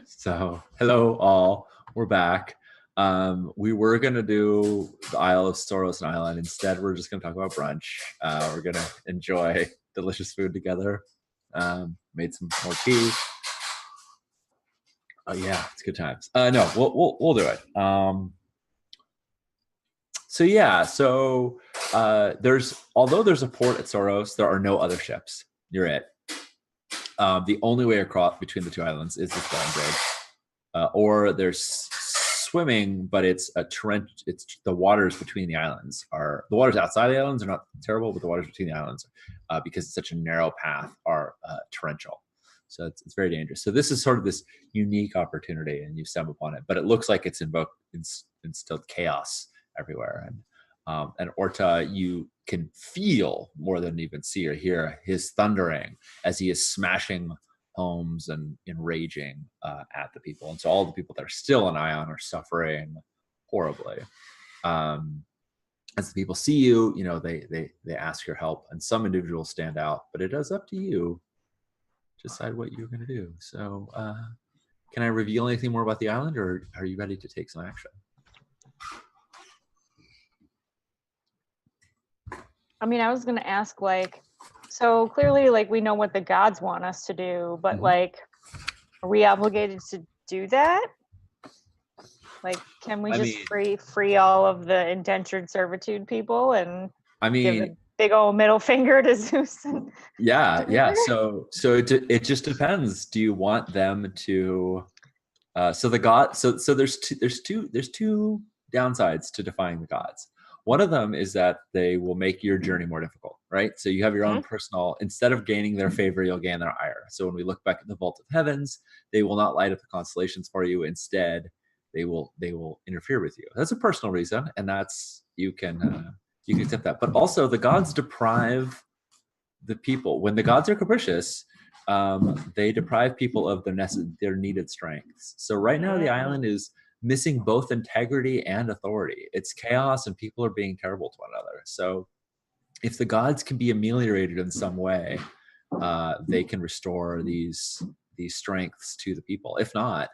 So, hello all. We're back. We were gonna do the Isle of Soros and Island. Instead, we're just gonna talk about brunch. We're gonna enjoy delicious food together. Made some more tea. Oh yeah, it's good times. No, we'll do it. There's although there's a port at Soros, there are no other ships. You're it. The only way across between the two islands is the spelling bridge, or there's swimming, but it's a trench. It's the waters between the islands are the waters outside the islands are not terrible, but the waters between the islands, because it's such a narrow path, are torrential. So it's very dangerous. So this is sort of this unique opportunity, and you stumble upon it. But it looks like it's instilled chaos everywhere, and Orta, you can feel more than even see or hear his thundering as he is smashing homes and enraging at the people. And so all the people that are still in Ion are suffering horribly. As the people see you, they ask your help, and some individuals stand out, but it is up to you to decide what you're going to do. So can I reveal anything more about the island, or are you ready to take some action? I mean, I was going to ask, so clearly, we know what the gods want us to do, but are we obligated to do that? Can we free all of the indentured servitude people and give a big old middle finger to Zeus? Yeah. So it just depends. Do you want them to? So there's two downsides to defying the gods. One of them is that they will make your journey more difficult, right? So you have your own personal, instead of gaining their favor, you'll gain their ire. So when we look back at the vault of heavens, they will not light up the constellations for you. Instead, they will interfere with you. That's a personal reason, and that's you can accept that. But also, the gods deprive the people. When the gods are capricious, they deprive people of their needed strengths. So right now, the island is missing both integrity and authority. It's chaos, and people are being terrible to one another. So if the gods can be ameliorated in some way, they can restore these strengths to the people. If not,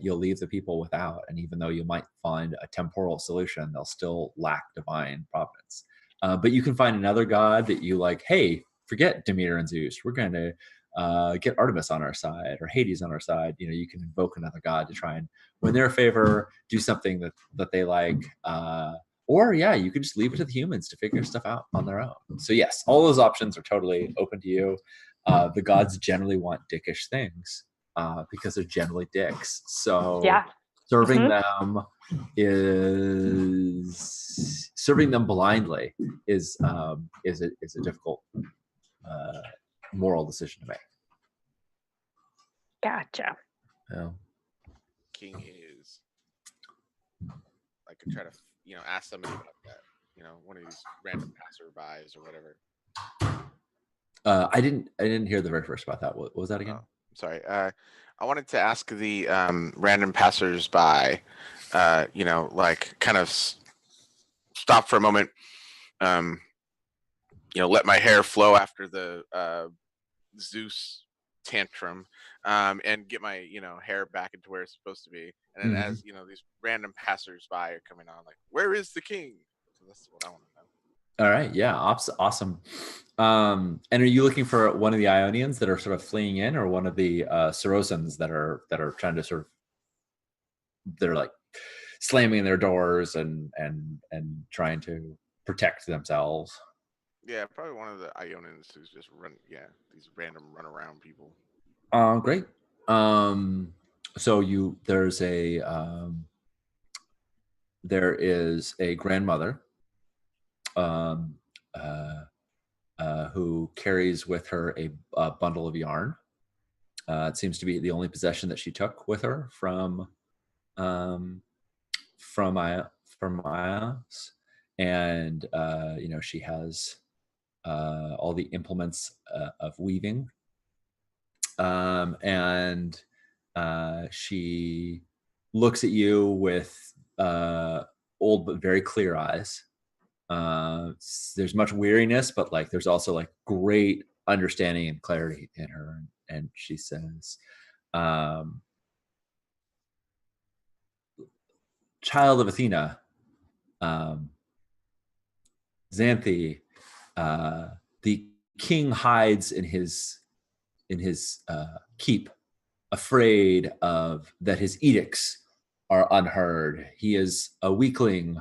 you'll leave the people without. And even though you might find a temporal solution, they'll still lack divine providence. But you can find another god that you like, hey, forget Demeter and Zeus. We're going to get Artemis on our side, or Hades on our side. You can invoke another god to try and win their favor, do something that they like. Or you could just leave it to the humans to figure stuff out on their own. So yes, all those options are totally open to you. The gods generally want dickish things because they're generally dicks. So serving them blindly is a difficult moral decision to make. Gotcha. Yeah. King is. I could try to, ask somebody about that. One of these random passerbys or whatever. I didn't hear the very first about that. What was that again? Sorry. I wanted to ask the random passersby, kind of stop for a moment, let my hair flow after the Zeus tantrum, and get my hair back into where it's supposed to be. And then as these random passersby are coming on, where is the king? So that's what I want to know. All right, yeah, awesome. And are you looking for one of the Ionians that are sort of fleeing in, or one of the Sorosans that are trying to they're like slamming their doors and trying to protect themselves? Yeah, probably one of the Ionians who's just these random run around people. Great. So there is a grandmother who carries with her a bundle of yarn. It seems to be the only possession that she took with her from Ios, and she has all the implements of weaving, and she looks at you with old but very clear eyes. There's much weariness, but there's also great understanding and clarity in her. And she says, um, child of Athena, um, Xanthi, the king hides in his keep, afraid of that his edicts are unheard. He is a weakling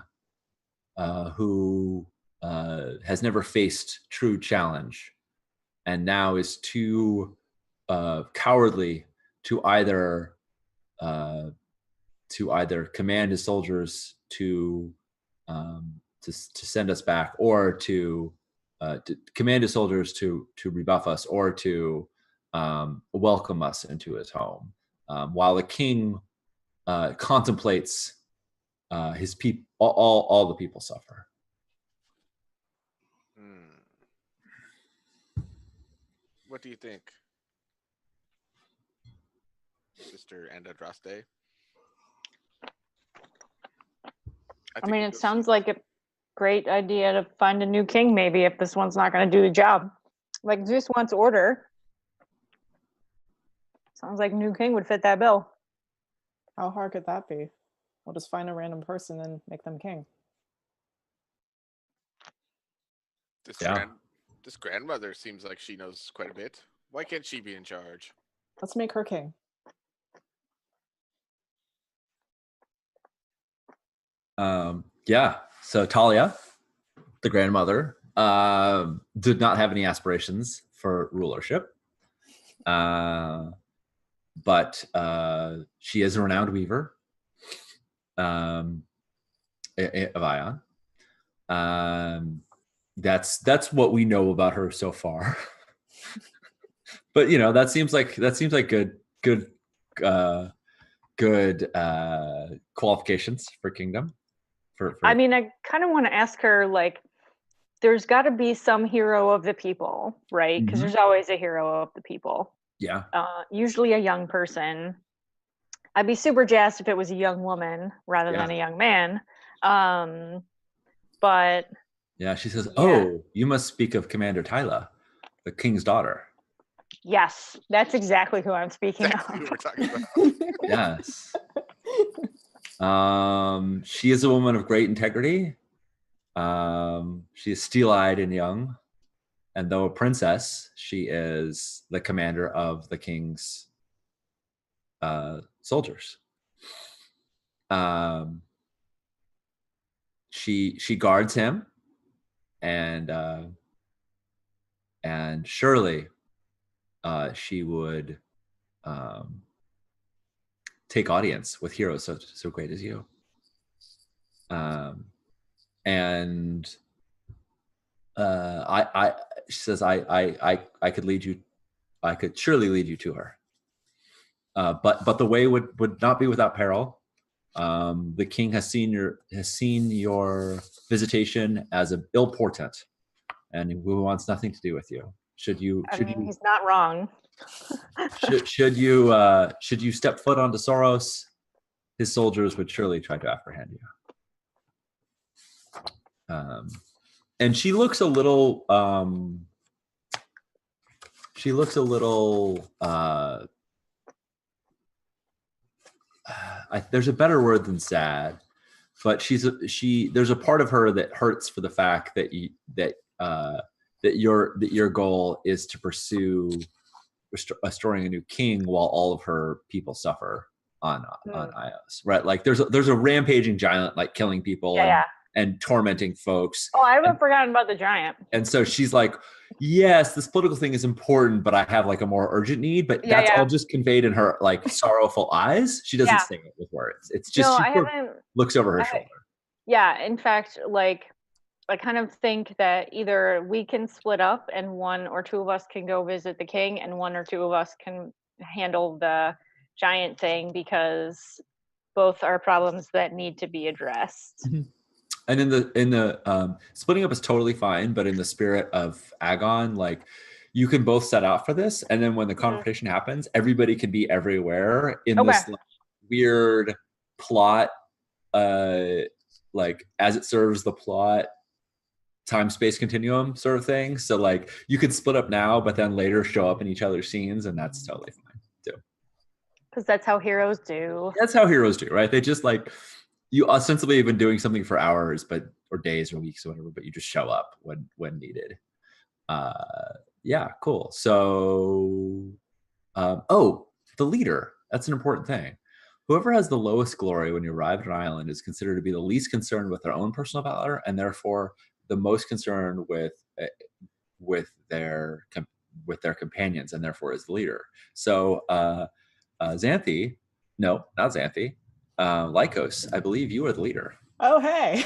who has never faced true challenge, and now is too cowardly to either uh, command his soldiers to send us back, or to command his soldiers to rebuff us, or to welcome us into his home, while the king contemplates his people. All the people suffer. What do you think, Sister Andraste? I mean, it sounds like a great idea to find a new king, maybe, if this one's not going to do the job. Like, Zeus wants order. Sounds like new king would fit that bill. How hard could that be? We'll just find a random person and make them king. This grandmother seems like she knows quite a bit. Why can't she be in charge? Let's make her king. Yeah. So Talia, the grandmother, did not have any aspirations for rulership. But she is a renowned weaver of Agon. That's what we know about her so far. But that seems like good qualifications for kingdom. I mean, I kind of want to ask her, like, there's got to be some hero of the people, right? Because there's always a hero of the people. Yeah. Usually a young person. I'd be super jazzed if it was a young woman rather than a young man. But yeah, she says, "Oh, you must speak of Commander Tyla, the king's daughter." Yes, that's exactly who I'm speaking of. Who we're talking about. Yes. She is a woman of great integrity. She is steel-eyed and young. And though a princess, she is the commander of the king's soldiers. She guards him, and surely she would take audience with heroes so great as you. She says, I could lead you. I could surely lead you to her. But the way would not be without peril. The king has seen your visitation as an ill portent, and he wants nothing to do with you. He's not wrong. should you step foot onto Soros, his soldiers would surely try to apprehend you. And she looks a little. There's a better word than sad, but there's a part of her that hurts for the fact that your goal is to pursue restoring a new king while all of her people suffer on Ios, right? Like there's a rampaging giant, like killing people and tormenting folks. Oh, I haven't forgotten about the giant. And so she's like, yes, this political thing is important, but I have like a more urgent need. But that's all just conveyed in her like sorrowful eyes. She doesn't say it with words. It's just she looks over her shoulder. Yeah, in fact, like I kind of think that either we can split up and one or two of us can go visit the king and one or two of us can handle the giant thing, because both are problems that need to be addressed. Mm-hmm. And in the splitting up is totally fine, but in the spirit of Agon, like you can both set out for this, and then when the confrontation happens, everybody can be everywhere in this like, weird plot, like as it serves the plot, time-space continuum sort of thing. So like you could split up now, but then later show up in each other's scenes, and that's totally fine too. Because that's how heroes do. That's how heroes do, right? They just like, you ostensibly have been doing something for hours, or days or weeks or whatever, but you just show up when needed. Yeah, cool. So, the leader. That's an important thing. Whoever has the lowest glory when you arrive at an island is considered to be the least concerned with their own personal valor, and therefore the most concerned with their companions, and therefore is the leader. So, Xanthi, no, not Xanthi, Lycos, I believe you are the leader. Oh, hey.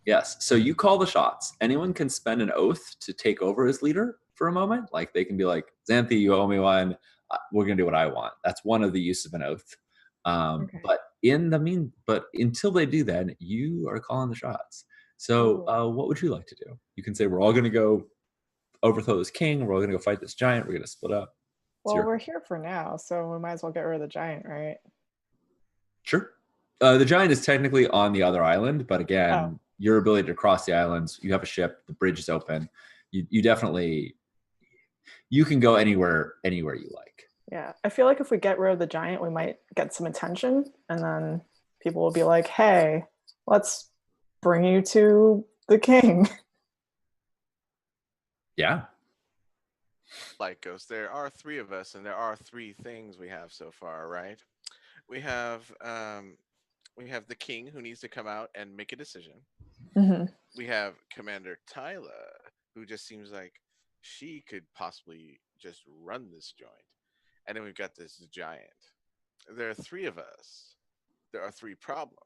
Yes. So you call the shots. Anyone can spend an oath to take over as leader for a moment. Like they can be like, Xanthi, you owe me one. We're going to do what I want. That's one of the use of an oath. Okay. But until they do that, you are calling the shots. So what would you like to do? You can say, we're all going to go overthrow this king. We're all going to go fight this giant. We're going to split up. Well, we're here for now, so we might as well get rid of the giant, right? Sure. The giant is technically on the other island, but again, your ability to cross the islands, you have a ship, the bridge is open. You definitely, you can go anywhere you like. Yeah, I feel like if we get rid of the giant, we might get some attention, and then people will be like, hey, let's bring you to the king. Yeah. Lycos, there are 3 of us, and there are 3 things we have so far, right? We have the king who needs to come out and make a decision. Mm-hmm. We have Commander Tyla, who just seems like she could possibly just run this joint. And then we've got this giant. There are 3 of us. There are 3 problems.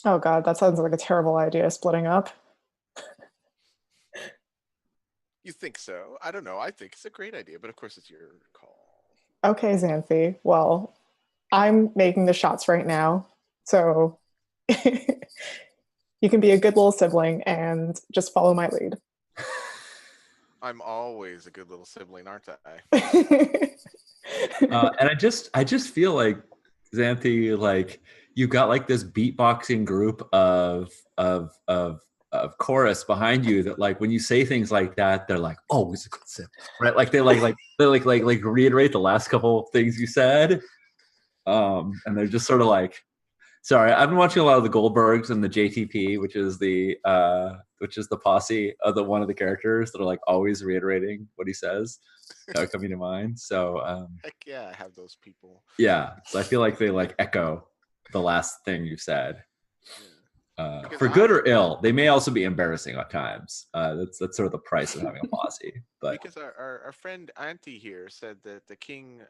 Oh god, that sounds like a terrible idea, splitting up. You think so? I don't know. I think it's a great idea, but of course it's your call. Okay, Xanthi. Well, I'm making the shots right now, so you can be a good little sibling and just follow my lead. I'm always a good little sibling, aren't I? And I just feel like, Xanthi, like you got like this beatboxing group of chorus behind you that like when you say things like that, they're like, oh, it's a good sibling, right? Like they reiterate the last couple of things you said. And they're just sort of like, sorry, I've been watching a lot of the Goldbergs and the JTP, which is the posse of one of the characters that are like always reiterating what he says, coming to mind. So heck yeah, I have those people. Yeah, so I feel like they like echo the last thing you said. Yeah. For good or ill, they may also be embarrassing at times. That's sort of the price of having a posse. But because our friend Auntie here said that the king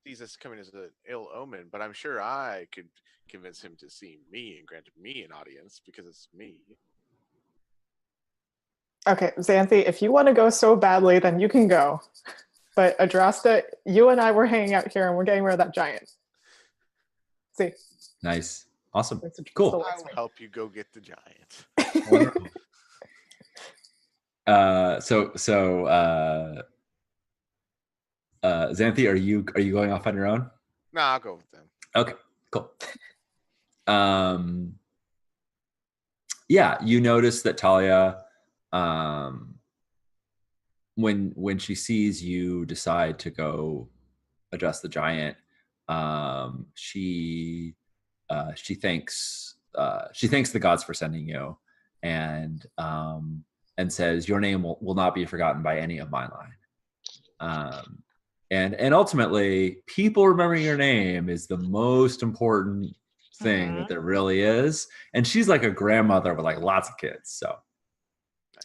sees us coming as an ill omen, but I'm sure I could convince him to see me and grant me an audience because it's me. Okay, Xanthi, if you want to go so badly, then you can go. But Adrasta, you and I were hanging out here and we're getting rid of that giant. See? Nice. Awesome. Cool. I'll help you go get the giant. Wonderful. Xanthi, are you going off on your own? No, I'll go with them. Okay, cool. Yeah, you notice that Talia, when she sees you decide to go address the giant, she thanks the gods for sending you, and says your name will not be forgotten by any of my line. And ultimately, people remembering your name is the most important thing that there really is. And she's like a grandmother with like lots of kids, so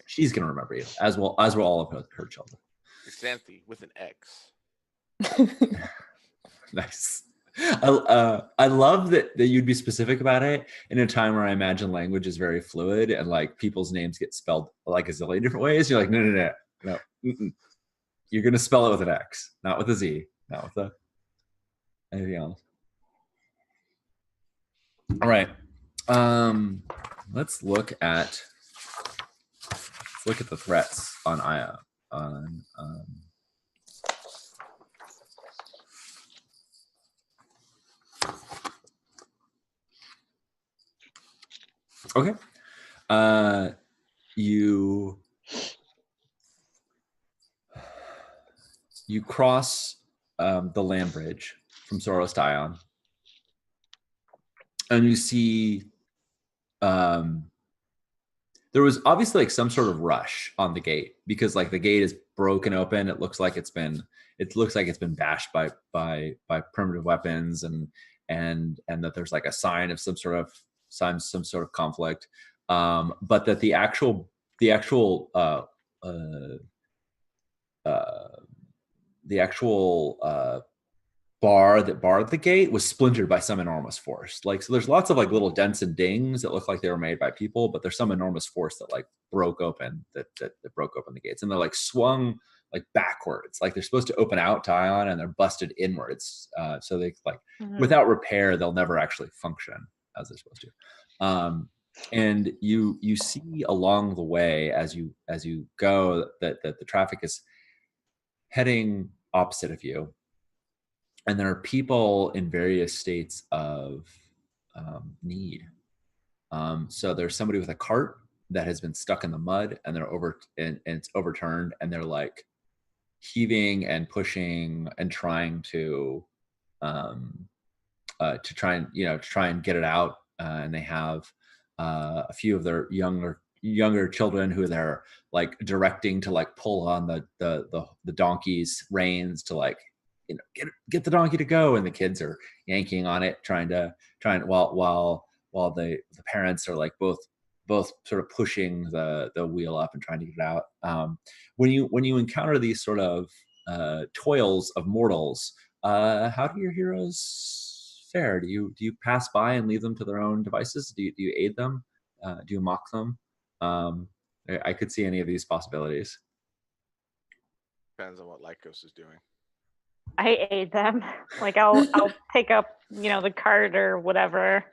she's gonna remember you as will all of her children. Xanthi with an X. Nice. I love that you'd be specific about it in a time where I imagine language is very fluid and like people's names get spelled like a zillion different ways. You're like, no. Mm-mm. You're gonna spell it with an X, not with a Z, not with anything else. All right. Let's look at the threats on Aya. Okay. You cross the land bridge from Soros to Ion, and you see there was obviously like some sort of rush on the gate because like the gate is broken open. It looks like it's been bashed by primitive weapons and that there's like a sign of some sort of conflict. But that the actual bar that barred the gate was splintered by some enormous force. Like, so there's lots of like little dents and dings that look like they were made by people, but there's some enormous force that like broke open the gates, and they're like swung like backwards, like they're supposed to open out to Ion, and they're busted inwards. So they like without repair, they'll never actually function as they're supposed to. And you see along the way as you go that the traffic is heading opposite of you. And there are people in various states of need. So there's somebody with a cart that has been stuck in the mud, and and it's overturned, and they're like heaving and pushing and trying to try and get it out. And they have a few of their younger children who they're like directing to like pull on the donkey's reins to like, get the donkey to go, and the kids are yanking on it, trying while the parents are like both sort of pushing the wheel up and trying to get it out. When you encounter these sort of toils of mortals, how do your heroes fare? Do you pass by and leave them to their own devices? Do you aid them? Do you mock them? I could see any of these possibilities. Depends on what Lycos is doing. I aid them. Like I'll pick up, the cart or whatever.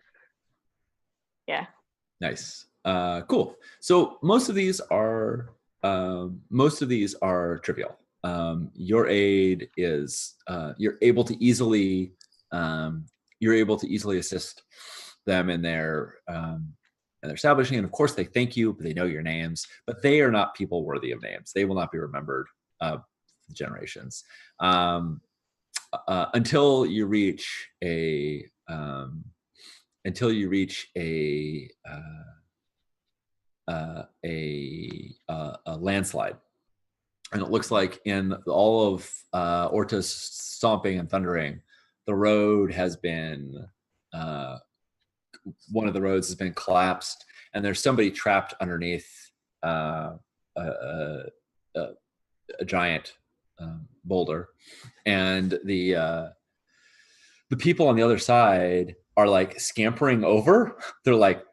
Yeah. Nice. Cool. So most of these are trivial. Your aid is you're able to easily assist them in their establishing, and of course they thank you, but they know your names, but they are not people worthy of names. They will not be remembered generations. Until you reach a landslide, and it looks like in all of Orta's stomping and thundering, the road has been one of the roads has been collapsed, and there's somebody trapped underneath a giant boulder, and the people on the other side are like scampering over. They're like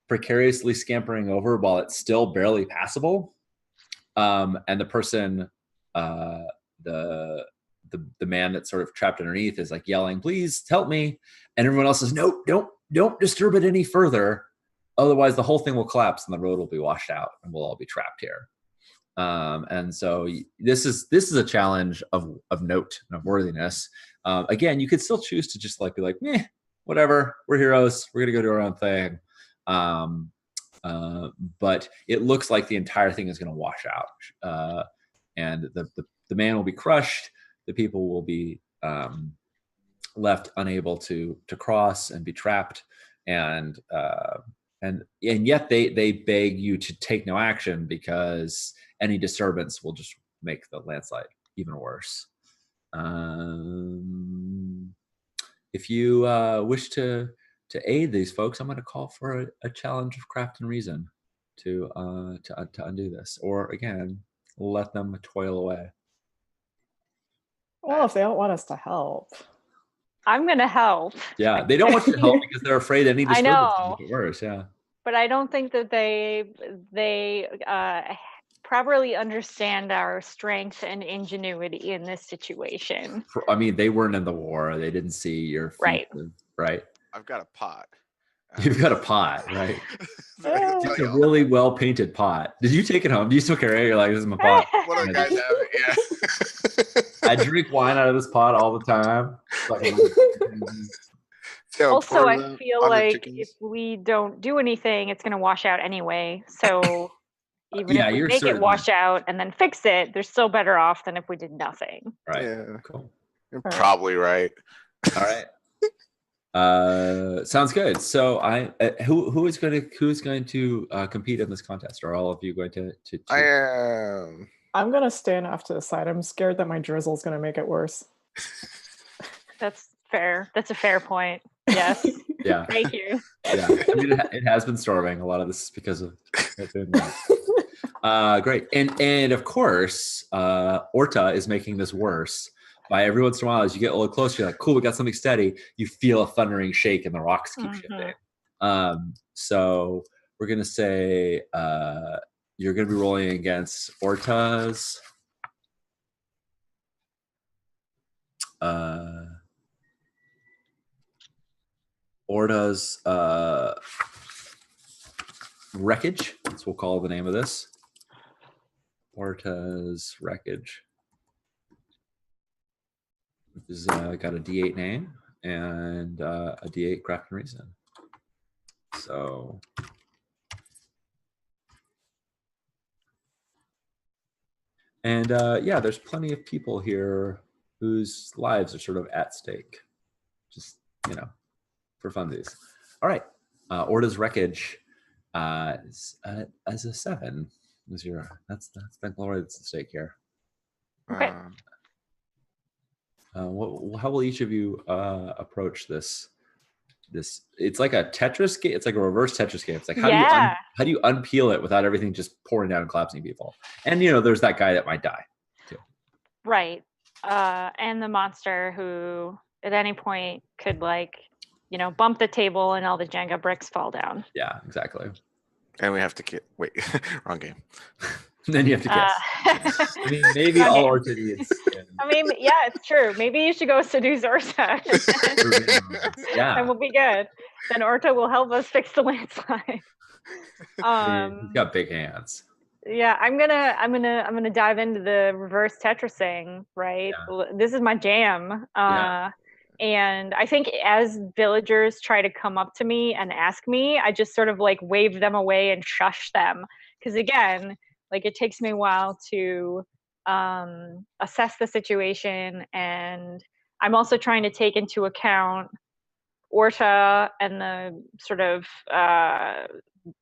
precariously scampering over while it's still barely passable. And the person, the man that's sort of trapped underneath is like yelling, "Please help me!" And everyone else says, "No, don't disturb it any further. Otherwise, the whole thing will collapse and the road will be washed out, and we'll all be trapped here." And so this is a challenge of note and of worthiness. Again, you could still choose to just like be like, "Meh, whatever. We're heroes. We're gonna go do our own thing." But it looks like the entire thing is going to wash out, and the man will be crushed. The people will be left unable to cross and be trapped, and yet they beg you to take no action because any disturbance will just make the landslide even worse. If you wish to aid these folks, I'm going to call for a challenge of craft and reason to undo this, or again, let them toil away. Well, if they don't want us to help, I'm going to help. Yeah, they don't want you to help because they're afraid any disturbance will make it worse. Yeah, but I don't think that they properly understand our strength and ingenuity in this situation. I mean, they weren't in the war. They didn't see your feat. Right. I've got a pot. You've got a pot, right? It's a really well painted pot. Did you take it home? Do you still carry it? You're like, "This is my pot." One of the guys have it, yeah. I drink wine out of this pot all the time. Also, I feel like if we don't do anything, it's going to wash out anyway. So even if we make it wash out and then fix it, they're still better off than if we did nothing. Right. Yeah. Cool. You're probably right. All right. Sounds good. So who's going to compete in this contest? Are all of you going to I am. I'm gonna stand off to the side. I'm scared that my drizzle's gonna make it worse. That's fair. That's a fair point. Yes. Yeah. Thank you. Yeah. I mean, it has been storming. A lot of this is because of it doing that. Great. And of course, Orta is making this worse by every once in a while as you get a little closer, you're like, cool, we got something steady. You feel a thundering shake and the rocks keep shifting. So we're gonna say you're going to be rolling against Orta's wreckage. That's what we'll call the name of this. Orta's wreckage. This has got a D8 name and a D8 craft and reason. So and yeah, there's plenty of people here whose lives are sort of at stake, just, you know, for funsies. All right, Orta's wreckage is as a 7. Is your that's the glory that's at stake here. Okay. How will each of you approach this? It's like a Tetris game. It's like a reverse Tetris game. It's like how do you unpeel it without everything just pouring down and collapsing people? And you know, there's that guy that might die too. Right. And the monster who at any point could, like, you know, bump the table and all the Jenga bricks fall down. Yeah, exactly. And we have to wait, wrong game. Then you have to guess. I mean, maybe all Orta needs. I mean, yeah, it's true. Maybe you should go seduce Orta. Yeah. And we'll be good. Then Orta will help us fix the landslide. He's got big hands. Yeah, I'm gonna dive into the reverse Tetris thing, right? Yeah. This is my jam. And I think as villagers try to come up to me and ask me, I just sort of like wave them away and shush them. Because again, like, it takes me a while to assess the situation, and I'm also trying to take into account Orta and the sort of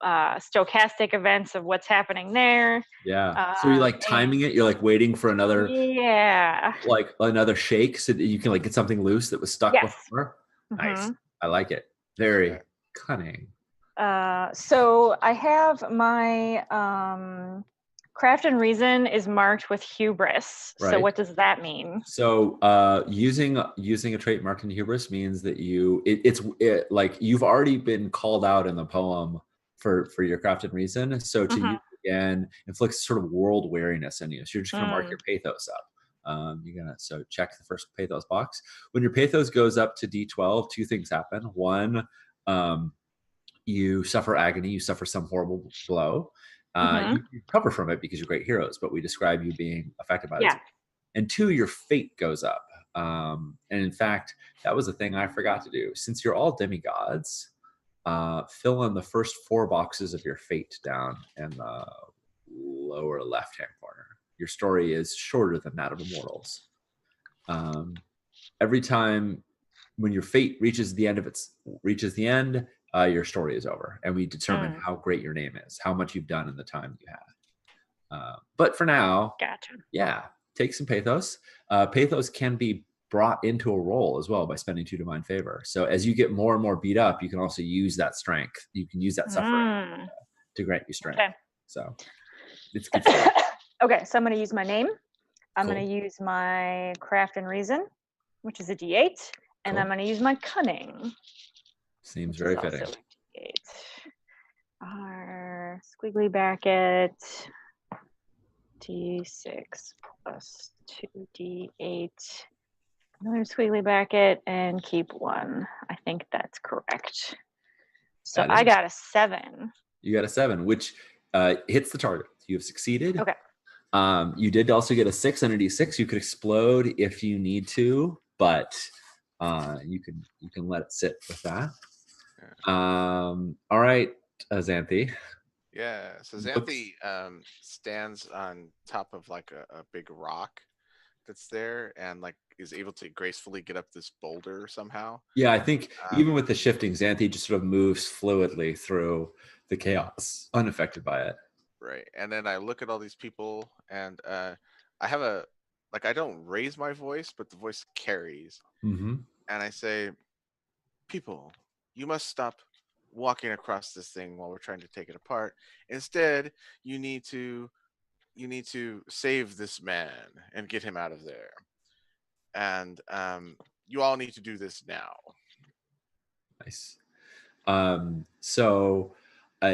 stochastic events of what's happening there. Yeah. So you're like timing it. You're like waiting for another. Yeah. Like another shake so that you can like get something loose that was stuck before. Nice. I like it. Very cunning. So I have my craft and reason is marked with hubris. Right. So what does that mean? So using a trait marked in hubris means that it's like you've already been called out in the poem for your craft and reason. So to use it again inflicts sort of world weariness in you. So you're just gonna mark your pathos up. You're gonna check the first pathos box. When your pathos goes up to D12, 2 things happen. One, you suffer agony, you suffer some horrible blow. You recover from it because you're great heroes, but we describe you being affected by it. And 2, your fate goes up. And in fact, that was a thing I forgot to do. Since you're all demigods, fill in the first 4 boxes of your fate down in the lower left-hand corner. Your story is shorter than that of immortals. Every time when your fate reaches the end, your story is over, and we determine how great your name is, how much you've done in the time you have. But for now, take some pathos. Pathos can be brought into a roll as well by spending 2 divine favor. So as you get more and more beat up, you can also use that strength. You can use that suffering to grant you strength. Okay. So it's good. Okay, so I'm going to use my name. I'm going to use my craft and reason, which is a D8, and I'm going to use my cunning. Seems very fitting. Our squiggly bracket, D6 plus 2D8, another squiggly bracket, and keep 1. I think that's correct. So I got a 7. You got a 7, which hits the target. You have succeeded. Okay. You did also get a 6 and a D6. You could explode if you need to, but you can let it sit with that. All right, Xanthi. Yeah, so Xanthi stands on top of like a big rock that's there, and like is able to gracefully get up this boulder somehow. Yeah, I think even with the shifting, Xanthi just sort of moves fluidly through the chaos, unaffected by it. Right. And then I look at all these people, and I have I don't raise my voice, but the voice carries. Mm-hmm. And I say, people, you must stop walking across this thing while we're trying to take it apart. Instead, you need to save this man and get him out of there. And you all need to do this now. Nice. So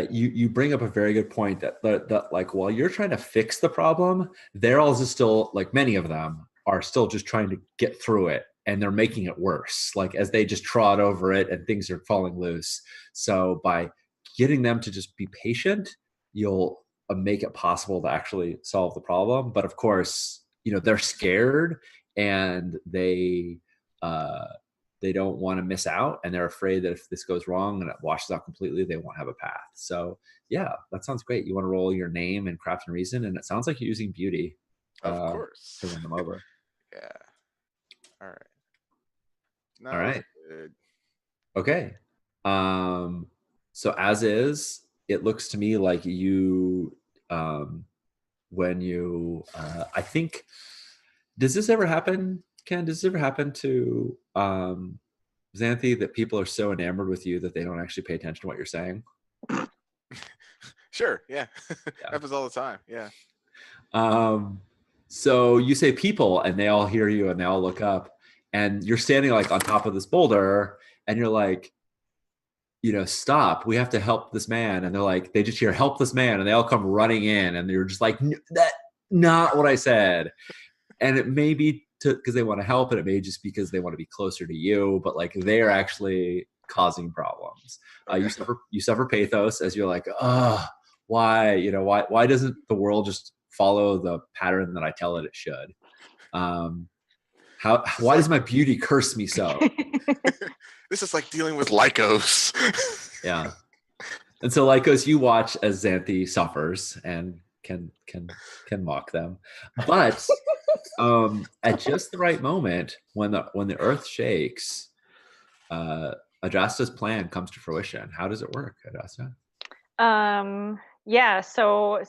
you bring up a very good point that like while you're trying to fix the problem, they're also still, like many of them are still just trying to get through it, and they're making it worse, like as they just trod over it and things are falling loose. So by getting them to just be patient, you'll make it possible to actually solve the problem. But of course, they're scared, and they don't want to miss out, and they're afraid that if this goes wrong and it washes out completely, they won't have a path. So yeah, that sounds great. You want to roll your name and craft and reason, and it sounds like you're using beauty of course to win them over. Yeah. All right. No, all right. Good. Okay. So as is, it looks to me like you when you I think, does this ever happen, Ken? Does this ever happen to Xanthi, that people are so enamored with you that they don't actually pay attention to what you're saying? Sure, yeah. Happens all the time, yeah. So you say people, and they all hear you, and they all look up, and you're standing like on top of this boulder, and you're like, stop, we have to help this man. And they're like, they just hear help this man, and they all come running in, and you're just like, that not what I said. And it may be because they want to help, and it may just because they want to be closer to you, but like they're actually causing problems. Okay. You suffer pathos as you're like, why doesn't the world just follow the pattern that I tell it should? Why does my beauty curse me so? This is like dealing with Lycos. Yeah. And so Lycos, you watch as Xanthi suffers and can mock them. But at just the right moment, when the earth shakes, Adrasta's plan comes to fruition. How does it work, Adrasta? Yeah, so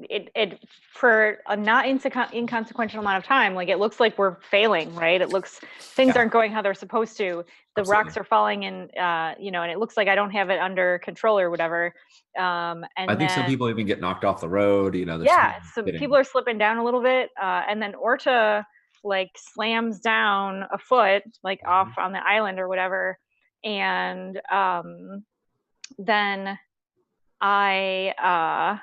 it for a not inconsequential amount of time, like it looks like we're failing, right? It looks things aren't going how they're supposed to. The Absolutely. rocks are falling, and and it looks like I don't have it under control or whatever. And I think some people even get knocked off the road. So people are slipping down a little bit, and then Orta like slams down a foot like off on the island or whatever, and then I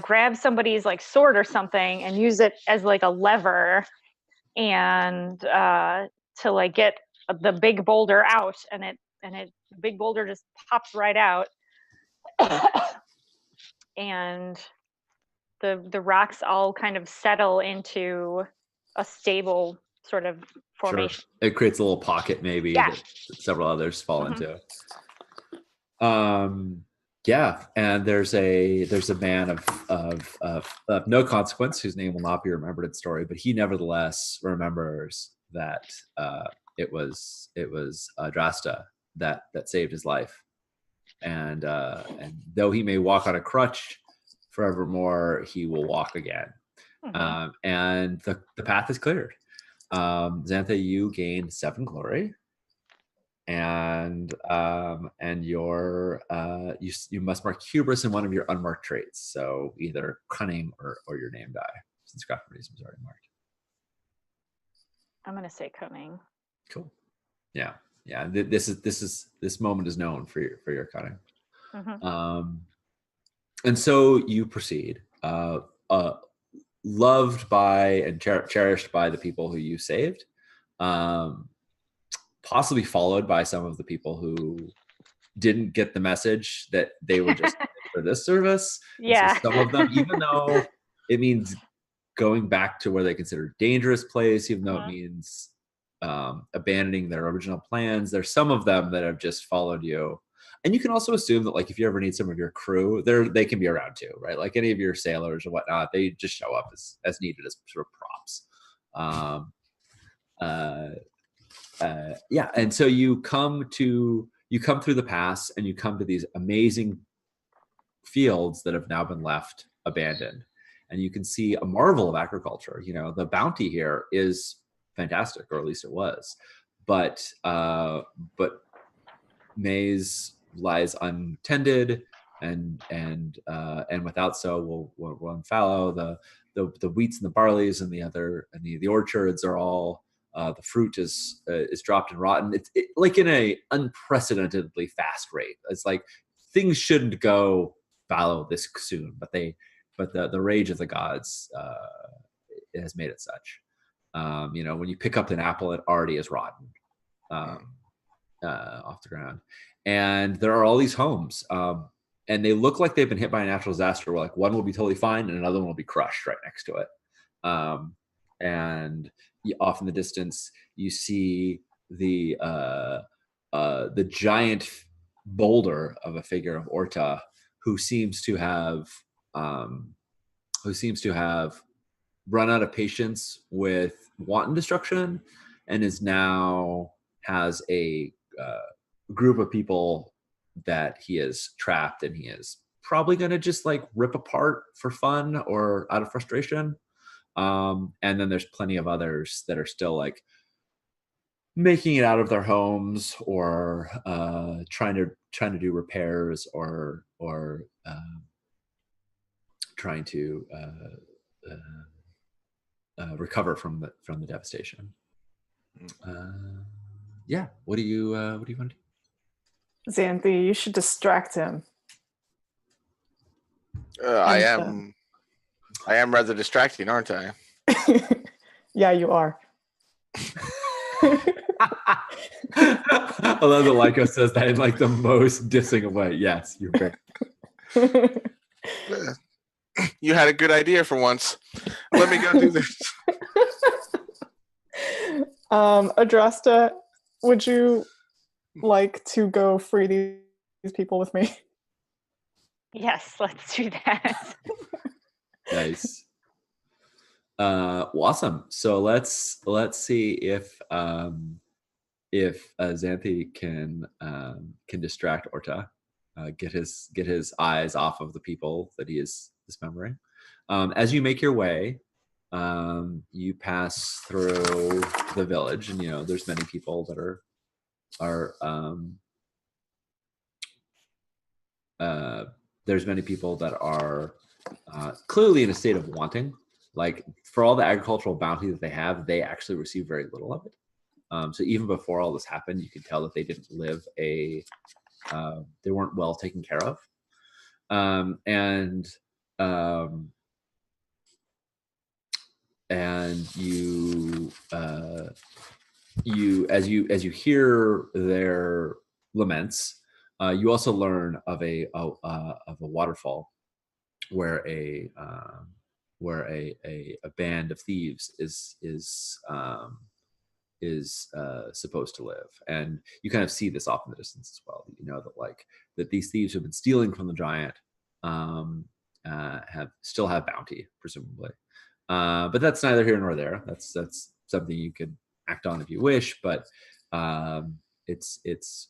grab somebody's like sword or something and use it as like a lever, and to like get the big boulder out, and the big boulder just pops right out. And the rocks all kind of settle into a stable sort of formation. Sure. It creates a little pocket maybe that several others fall into. Yeah, and there's a man of no consequence whose name will not be remembered in story, but he nevertheless remembers that it was Adrasta that saved his life, and though he may walk on a crutch forevermore, he will walk again. And the path is cleared. Xantha, you gained 7 glory. And your you must mark hubris in one of your unmarked traits, so either cunning or your name die, since craft reason was already marked. I'm gonna say cunning. Cool. Yeah. This moment is known for your cunning. And so you proceed, loved by and cherished by the people who you saved, possibly followed by some of the people who didn't get the message that they were just for this service. Yeah. So some of them, even though it means going back to where they consider a dangerous place, even though it means abandoning their original plans, there's some of them that have just followed you. And you can also assume that, like, if you ever need some of your crew, they can be around too, right? Like any of your sailors or whatnot, they just show up as needed as sort of props. Yeah, and so you come through the pass, and you come to these amazing fields that have now been left abandoned, and you can see a marvel of agriculture. You know, the bounty here is fantastic, or at least it was, but maize lies untended, and without sow will run fallow. The wheats and the barleys and the orchards are all the fruit is dropped and rotten. It's like in a unprecedentedly fast rate. It's like things shouldn't go fallow this soon, but the rage of the gods has made it such. You know, when you pick up an apple, it already is rotten off the ground, and there are all these homes, and they look like they've been hit by a natural disaster. Where like one will be totally fine, and another one will be crushed right next to it. And off in the distance, you see the giant boulder of a figure of Orta, who seems to have run out of patience with wanton destruction, and is now has a group of people that he has trapped, and he is probably going to just like rip apart for fun or out of frustration. And then there's plenty of others that are still like making it out of their homes, or trying to do repairs, or trying to recover from the devastation. Yeah. What do you want to do? Xanthi, you should distract him. I am rather distracting, aren't I? Yeah, you are. I love that Lyco says that in like the most dissing of way. Yes, you're great. You had a good idea for once. Let me go do this. Adrasta, would you like to go free these people with me? Yes, let's do that. Nice. Awesome. So let's see if Xanthi can distract Orta, get his eyes off of the people that he is dismembering. As you make your way, you pass through the village, and you know there's many people that are clearly in a state of wanting. Like, for all the agricultural bounty that they have, they actually receive very little of it. So even before all this happened, you could tell that they didn't live they weren't well taken care of. And as you hear their laments, you also learn of a waterfall where a band of thieves is supposed to live, and you kind of see this off in the distance as well. You know that these thieves have been stealing from the giant, still have bounty presumably, but that's neither here nor there. That's something you could act on if you wish, but it's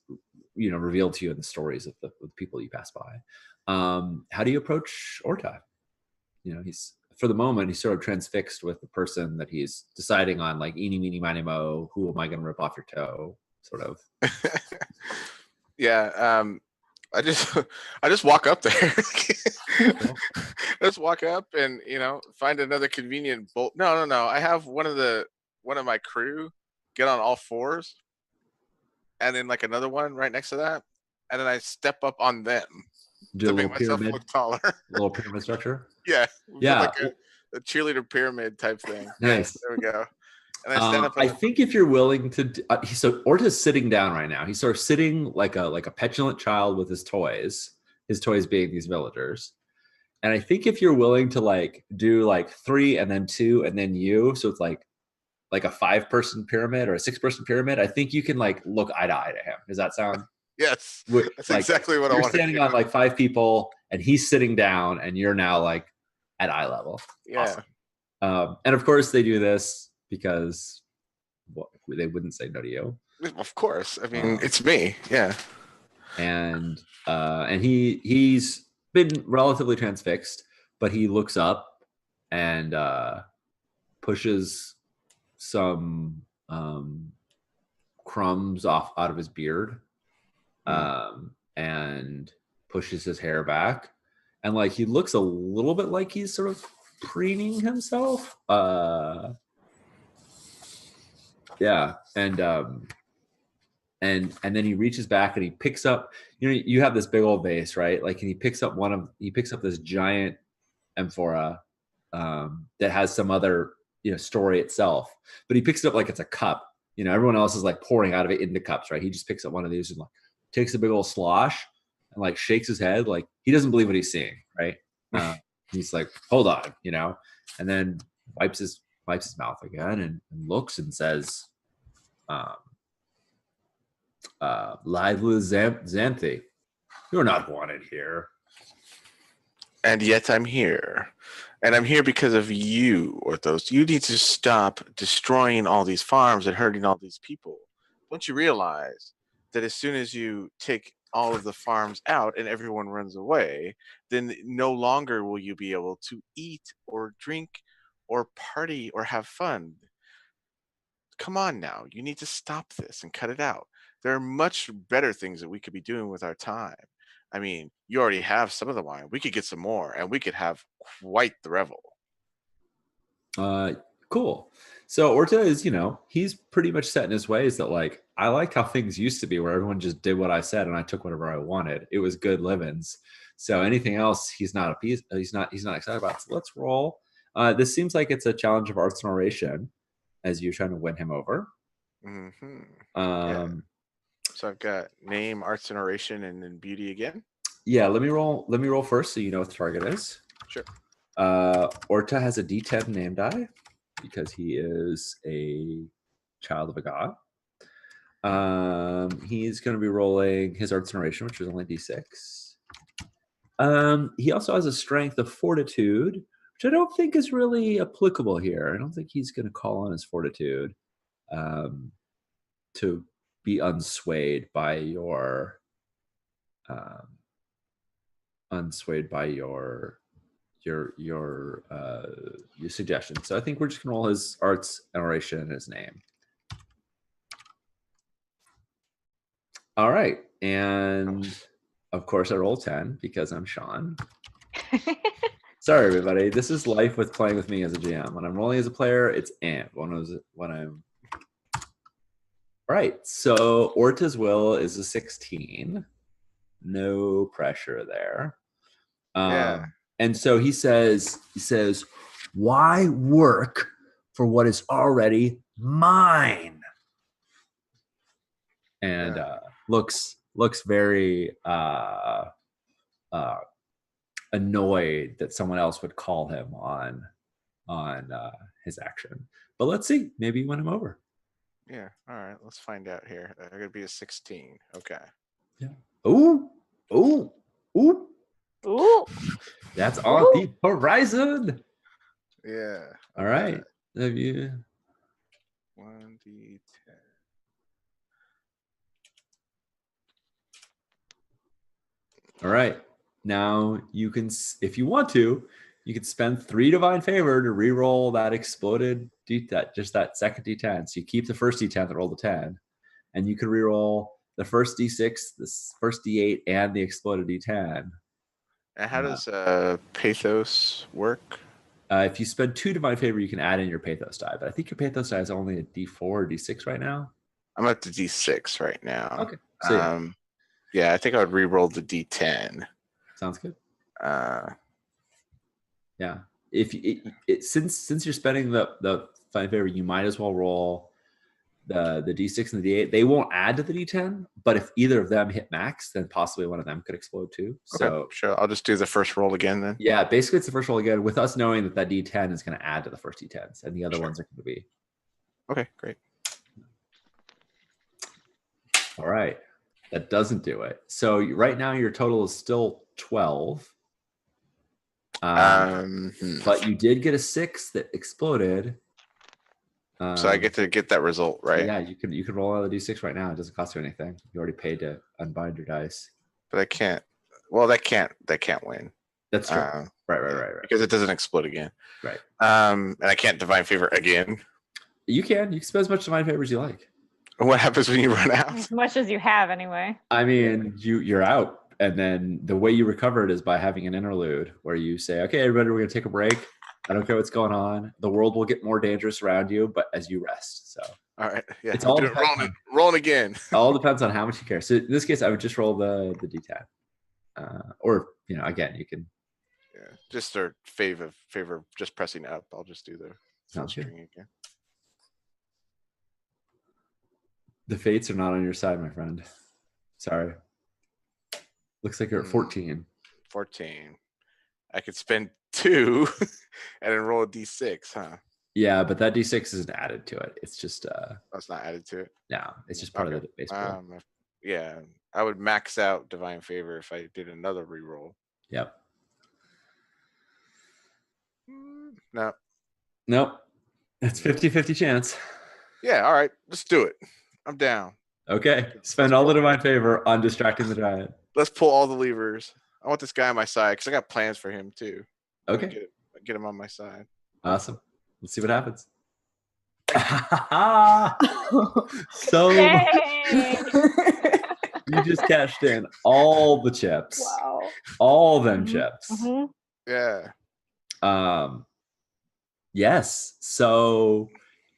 revealed to you in the stories of the people you pass by. How do you approach Orta? You know, for the moment he's sort of transfixed with the person that he's deciding on, like, eeny meeny miny mo, who am I going to rip off your toe, sort of. Yeah. I just walk up there. Just walk up and find another convenient bolt. No. I have one of my crew get on all fours, and then like another one right next to that, and then I step up on them to make myself look taller. Little pyramid structure. Yeah. Yeah. Like a cheerleader pyramid type thing. Nice. There we go. And I stand up. I think if you're willing to, so Orta's sitting down right now. He's sort of sitting like a petulant child with his toys being these villagers. And I think if you're willing to like do like 3 and then 2 and then you, so it's like a 5-person pyramid or a 6-person pyramid, I think you can like look eye to eye to him. Does that sound? Yes. That's like, exactly what I want. You're standing on like 5 people, and he's sitting down, and you're now like at eye level. Yeah. Awesome. And of course they do this because they wouldn't say no to you. Of course. I mean, it's me. Yeah. And he's been relatively transfixed, but he looks up and pushes some crumbs out of his beard, and pushes his hair back, and like he looks a little bit like he's sort of preening himself. Yeah, and then he reaches back and he picks up. You have this big old vase, right? Like, and he picks up this giant amphora that has some other story itself, but he picks it up like it's a cup. Everyone else is like pouring out of it into cups, right? He just picks up one of these and like takes a big old slosh and like shakes his head like he doesn't believe what he's seeing, right? He's like, hold on, and then wipes his mouth again and looks and says, lively Xanthi, you're not wanted here. And yet I'm here. And I'm here because of you, Orthos. You need to stop destroying all these farms and hurting all these people. Don't you realize that as soon as you take all of the farms out and everyone runs away, then no longer will you be able to eat or drink or party or have fun? Come on now. You need to stop this and cut it out. There are much better things that we could be doing with our time. I mean, you already have some of the wine. We could get some more, and we could have quite the revel. Cool. So Orta is, he's pretty much set in his ways that like, I like how things used to be where everyone just did what I said and I took whatever I wanted. It was good livings. So anything else, he's not excited about. So let's roll. This seems like it's a challenge of arts and oration as you're trying to win him over. Mm-hmm. Yeah. So I've got name, arts and oration, and then beauty again. Yeah, let me roll first so you know what the target is. Sure. Orta has a D10 name die because he is a child of a god. He's going to be rolling his arts and oration, which is only D6. He also has a strength of fortitude, which I don't think is really applicable here. I don't think he's going to call on his fortitude to be unswayed by your suggestion. So I think we're just gonna roll his arts and oration in his name. All right, and of course I roll 10 because I'm Sean. Sorry everybody, this is life with playing with me as a GM. When I'm rolling as a player, it's amp. When I'm all right, so Orta's will is a 16. No pressure there. And so he says, why work for what is already mine? And looks very annoyed that someone else would call him on his action. But let's see, maybe you win him over. Yeah. All right. Let's find out here. They're gonna be a 16. Okay. Yeah. Ooh. That's on the horizon. Yeah. All right. Have you 1d10. All right. Now you can, if you want to, you can spend 3 divine favor to re-roll that exploded that second D10. So you keep the first D10 that rolled the 10, and you can re-roll the first D6, the first D8, and the exploded D10. And how does pathos work? If you spend 2 divine favor, you can add in your pathos die. But I think your pathos die is only a D4 or D6 right now. I'm at the D6 right now. Okay. So yeah, I think I would re-roll the D10. Sounds good. Yeah. If since you're spending the divine favor, you might as well roll the D6 and the D8. They won't add to the D10, but if either of them hit max, then possibly one of them could explode too. Okay, so sure, I'll just do the first roll again then. Yeah, basically it's the first roll again with us knowing that D10 is going to add to the first D10s and the other ones are going to be. Okay, great. All right. That doesn't do it. So right now your total is still 12. But you did get a 6 that exploded. So I get to get that result, right? Yeah, you could roll out the d6 right now. It doesn't cost you anything. You already paid to unbind your dice. But I can't. Well, that can't win. That's true. Right. Because it doesn't explode again. Right. And I can't divine favor again. You can spend as much divine favor as you like. What happens when you run out? As much as you have, anyway. I mean, you're out, and then the way you recover it is by having an interlude where you say, "Okay, everybody, we're gonna take a break. I don't care what's going on. The world will get more dangerous around you, but as you rest." So, all right, yeah, it's all rolling again. All depends on how much you care. So in this case, I would just roll the d10, or again, you can. Yeah, just their favor just pressing up. I'll just do the full string again. The fates are not on your side, my friend. Sorry. Looks like you're at 14. 14. I could spend 2 and then roll a d6, huh? Yeah, but that d6 isn't added to it. It's just that's not added to it. No, it's just part of the base pool. Yeah, I would max out divine favor if I did another reroll. Yep. No. Nope. It's 50-50 chance. Yeah, all right. Let's do it. I'm down. Okay. Spend all the divine favor on distracting the giant. Let's pull all the levers. I want this guy on my side because I got plans for him too. Okay. Get him on my side. Awesome. Let's see what happens. So you just cashed in all the chips. Wow. All them chips. Mm-hmm. Yeah. Yes. So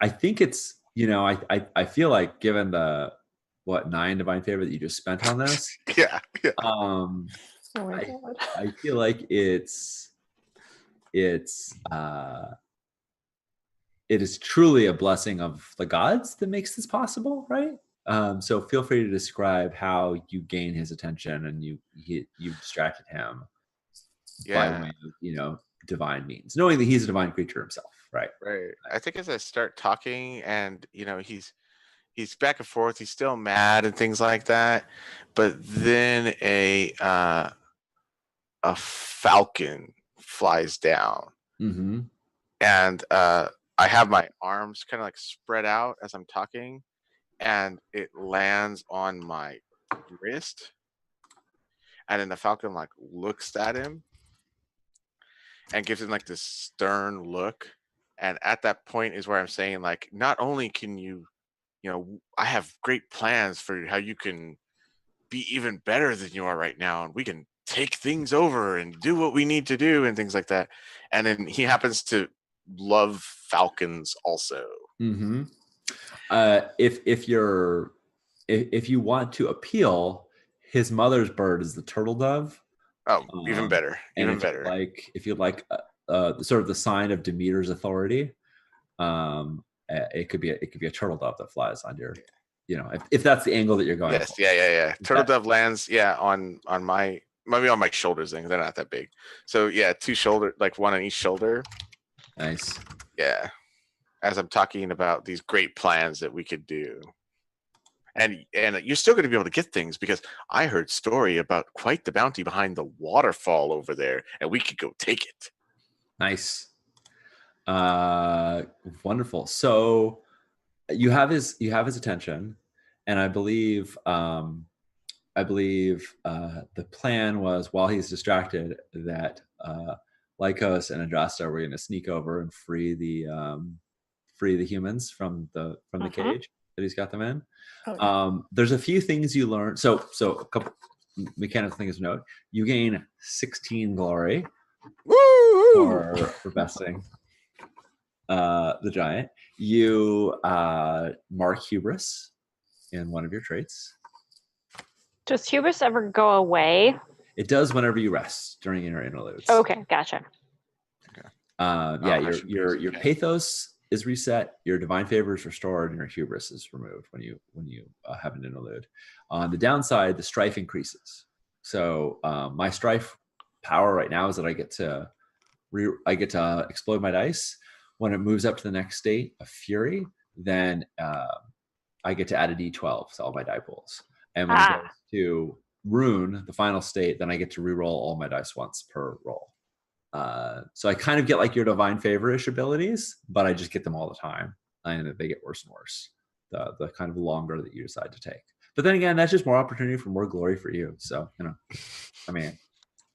I think it's, I feel like given the 9 divine favor that you just spent on this. Yeah. Oh my God. I feel like it is truly a blessing of the gods that makes this possible, right? So feel free to describe how you gain his attention and you distracted him by way of, divine means, knowing that he's a divine creature himself, right? Right. I think as I start talking and, he's back and forth, he's still mad and things like that, but then a falcon flies down. Mm-hmm. And I have my arms kind of like spread out as I'm talking, and it lands on my wrist. And then the falcon like looks at him and gives him like this stern look. And at that point is where I'm saying, like, not only can you, I have great plans for how you can be even better than you are right now, and we can take things over and do what we need to do and things like that. And then he happens to love falcons also. Mm-hmm. If you want to appeal, his mother's bird is the turtle dove. Oh, even better. Even better. If you like sort of the sign of Demeter's authority, it could be a turtle dove that flies on your, if that's the angle that you're going. Yes, for. Yeah. Turtle dove lands, on my, maybe on my shoulders. Then they're not that big. So yeah, 2 shoulder, like 1 on each shoulder. Nice. Yeah, as I'm talking about these great plans that we could do. And you're still going to be able to get things because I heard story about quite the bounty behind the waterfall over there, and we could go take it. Nice. Wonderful. So you have his attention, and I believe the plan was, while he's distracted, that Lycos and Andrasta were going to sneak over and free the humans from the cage that he's got them in. There's a few things you learn. So a couple mechanical things to note. You gain 16 glory for besting the giant. You mark hubris in one of your traits. Does hubris ever go away? It does whenever you rest during your interludes. Okay, gotcha. Okay. Your pathos is reset, your divine favor is restored, and your hubris is removed when you have an interlude. On the downside, the strife increases. So my strife power right now is that I get to explode my dice. When it moves up to the next state of fury, then I get to add a d12 to all my die pools. And when it goes to rune, the final state, then I get to reroll all my dice once per roll. So I kind of get like your divine favor-ish abilities, but I just get them all the time. and they get worse and worse. The kind of longer that you decide to take. But then again, that's just more opportunity for more glory for you. So, I mean,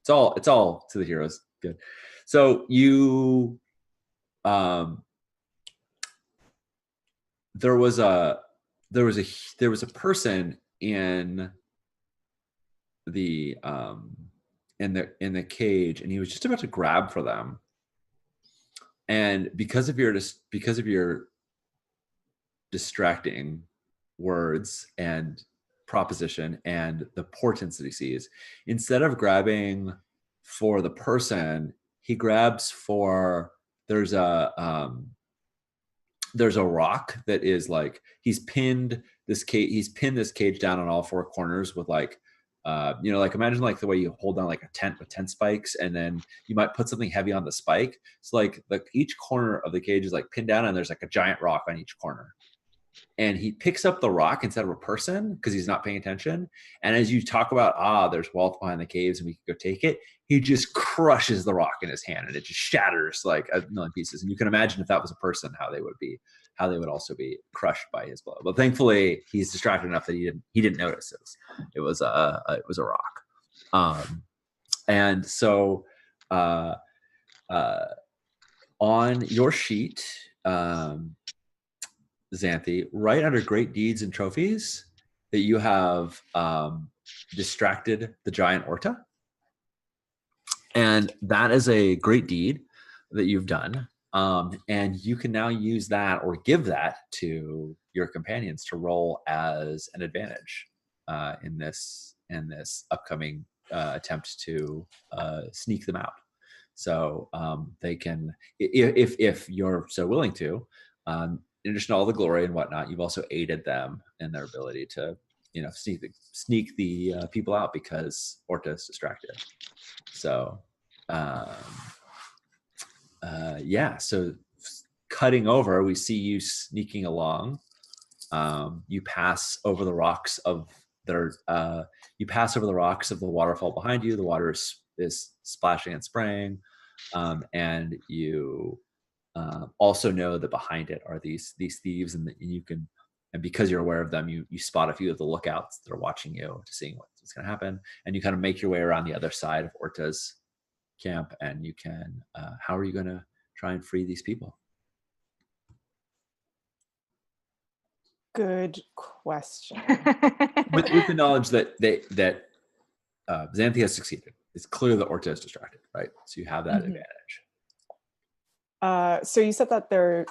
it's all to the heroes. Good. So you, there was a person in the cage, and he was just about to grab for them. And because of your distracting words and proposition and the portents that he sees, instead of grabbing for the person, he grabs for there's a rock that is like he's pinned this cage down on all four corners with like like imagine like the way you hold down like a tent with 10 spikes, and then you might put something heavy on the spike. So like each corner of the cage is like pinned down, and there's like a giant rock on each corner. And he picks up the rock instead of a person because he's not paying attention. And as you talk about, there's wealth behind the caves and we can go take it, he just crushes the rock in his hand and it just shatters like a million pieces. And you can imagine if that was a person, how they would also be crushed by his blow. But thankfully, he's distracted enough that he didn't notice it was a rock. And so on your sheet, Xanthi, right under great deeds and trophies, that you have distracted the giant Orta. And that is a great deed that you've done. And you can now use that or give that to your companions to roll as an advantage in this upcoming attempt to sneak them out. So they can, if you're so willing to, in addition to all the glory and whatnot, you've also aided them in their ability to, sneak the people out because Orta is distracted. So, so cutting over, we see you sneaking along. You pass over the rocks of the waterfall behind you. The water is splashing and spraying, and you also know that behind it are these thieves, and you can, and because you're aware of them, you spot a few of the lookouts that are watching you to seeing what's going to happen, and you kind of make your way around the other side of Orta's camp, and you can. How are you going to try and free these people? Good question. with the knowledge that Xanthi has succeeded, it's clear that Orta is distracted, right? So you have that advantage. So you said that there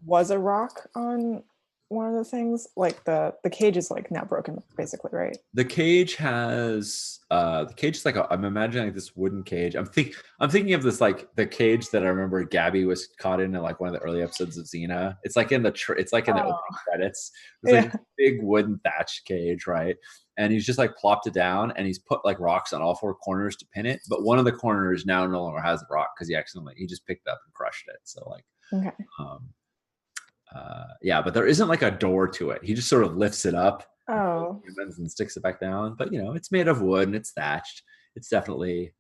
was a rock on one of the things, like the cage is like now broken, basically, right? The cage is like I'm imagining like this wooden cage. I'm thinking of this like the cage that I remember Gabby was caught in like one of the early episodes of Xena. It's like in the opening credits. It's like a big wooden thatched cage, right? And he's just like plopped it down, and he's put like rocks on all four corners to pin it. But one of the corners now no longer has a rock because he just picked it up and crushed it. So like, okay. But there isn't like a door to it. He just sort of lifts it up and sticks it back down. But it's made of wood and it's thatched. It's definitely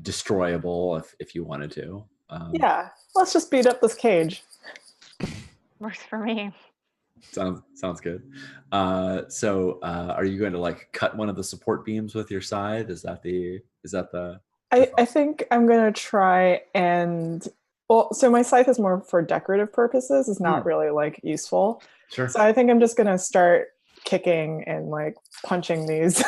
destroyable if you wanted to. Let's just beat up this cage. Works for me. Sounds good. So are you going to like cut one of the support beams with your scythe? Is that the I think I'm going to try and so my scythe is more for decorative purposes. It's not really like useful. Sure. So I think I'm just going to start kicking and like punching these.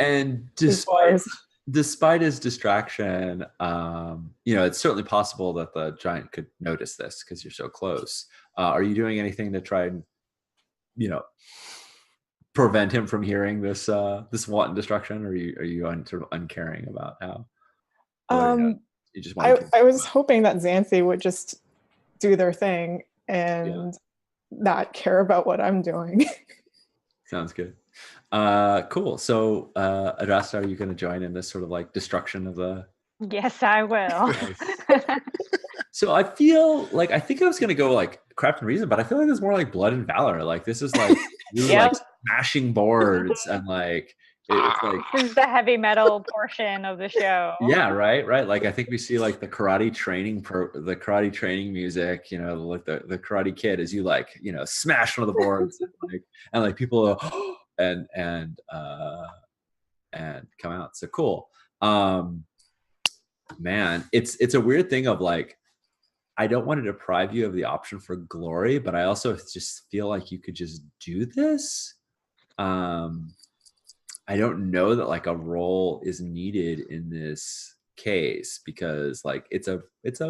and despite his distraction, it's certainly possible that the giant could notice this because you're so close. Are you doing anything to try and, prevent him from hearing this wanton destruction, or are you sort of uncaring about how? You just I was hoping that Xanthi would just do their thing and not care about what I'm doing. Sounds good. Cool. So, Adrasta, are you going to join in this sort of like destruction of the? Yes, I will. So I feel like I think I was going to go like craft and reason, but I feel like it's more like blood and valor. Like this is like you like smashing boards and like it's like, This is the heavy metal portion of the show. yeah, right. Like I think we see like the karate training music, you know, like the Karate Kid as you like, you know, smash one of the boards and like people and come out. So cool. Man, it's a weird thing of like, I don't want to deprive you of the option for glory, but I also just feel like you could just do this. I don't know that like a role is needed in this case because like it's a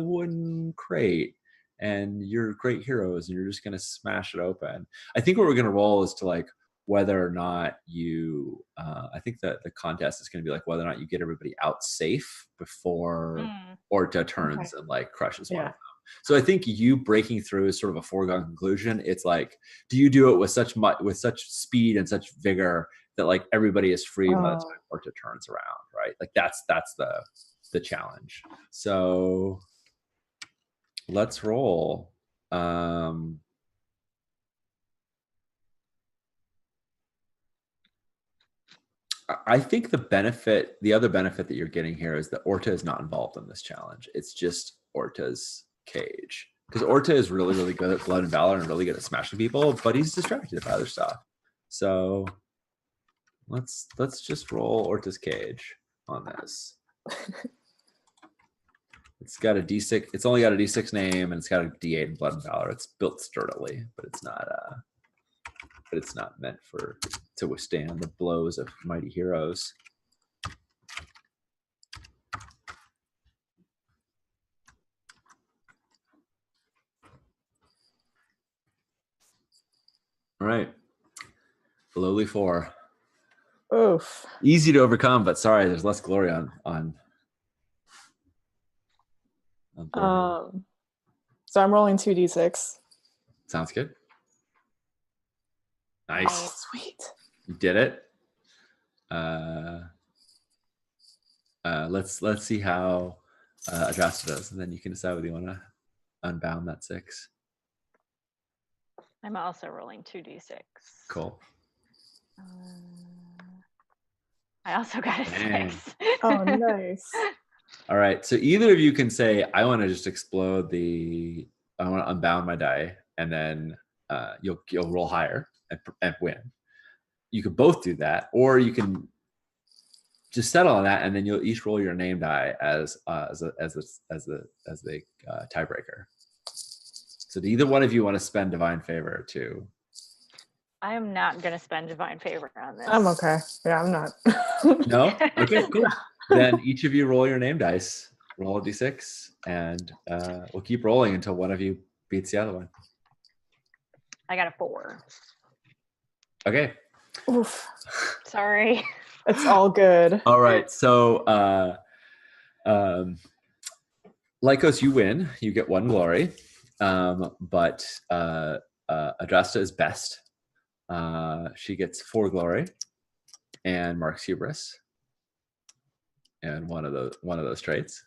wooden crate and you're great heroes and you're just gonna smash it open. I think what we're gonna roll is to like whether or not you I think that the contest is gonna be like whether or not you get everybody out safe before Orta turns and like crushes one of them. So I think you breaking through is sort of a foregone conclusion. It's like, do you do it with such speed and such vigor that like everybody is free by the time Orta turns around, right? Like that's the challenge. So let's roll. I think the other benefit that you're getting here is that Orta is not involved in this challenge. It's just Orta's cage. Because Orta is really, really good at blood and valor and really good at smashing people, but he's distracted by other stuff. So let's just roll Orta's cage on this. It's got a D6. It's only got a D6 name and it's got a D8 in blood and valor. It's built sturdily, but it's not meant to withstand the blows of mighty heroes. All right. Lowly 4. Oof. Easy to overcome, but sorry, there's less glory on so I'm rolling 2d6. Sounds good. Nice. Oh, sweet. You did it. Let's see how Adrasta does, and then you can decide whether you want to unbound that 6. I'm also rolling 2d6. Cool. I also got a 6. Oh, nice. All right. So either of you can say, I want to just explode I want to unbound my die, and then you'll roll higher and win. You could both do that, or you can just settle on that, and then you'll each roll your name die as the tiebreaker. So do either one of you want to spend divine favor to? I am not going to spend divine favor on this. I'm okay. Yeah, I'm not. No? Okay, cool. Then each of you roll your name dice. Roll a d6, and we'll keep rolling until one of you beats the other one. I got a 4. Okay. Oof. Sorry. It's all good. All right. So, Lycos, you win. You get 1 glory. But Adrasta is best. She gets 4 glory, and Mark's hubris, and one of those traits.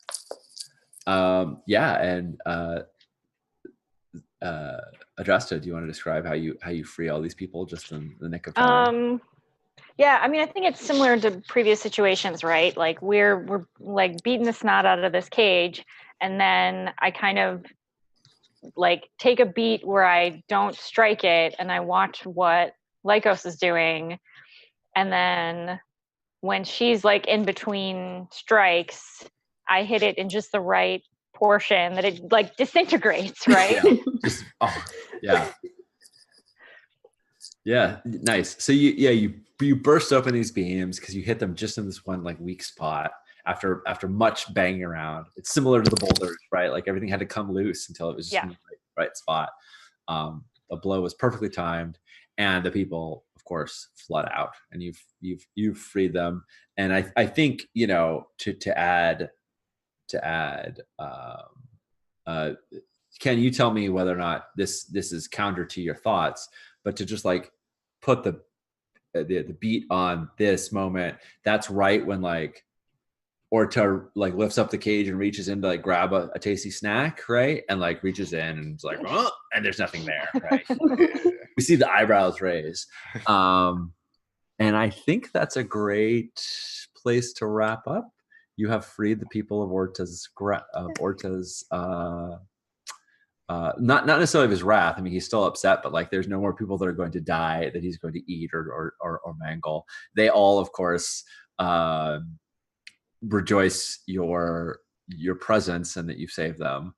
Yeah, and Adrasta, do you want to describe how you free all these people just in the nick of time? Yeah, I mean, I think it's similar to previous situations, right? Like we're like beating the snot out of this cage, and then I kind of like take a beat where I don't strike it, and I watch what Lycos is doing, and then when she's like in between strikes, I hit it in just the right portion that it like disintegrates, right? Yeah, nice. So you burst open these beams because you hit them just in this one like weak spot after much banging around. It's similar to the boulders, right? Like everything had to come loose until it was just in the right spot. The blow was perfectly timed, and the people, of course, flood out, and you've freed them. And I think, you know, to add, Ken, you tell me whether or not this is counter to your thoughts, but to just like put the beat on this moment, that's right when like Orta like lifts up the cage and reaches in to like grab a tasty snack, right? And like reaches in and it's like, oh, and there's nothing there, right? We see the eyebrows raise. And I think that's a great place to wrap up. You have freed the people of Orta's not necessarily of his wrath. I mean, he's still upset, but like, there's no more people that are going to die that he's going to eat or mangle. They all, of course, rejoice your presence and that you've saved them.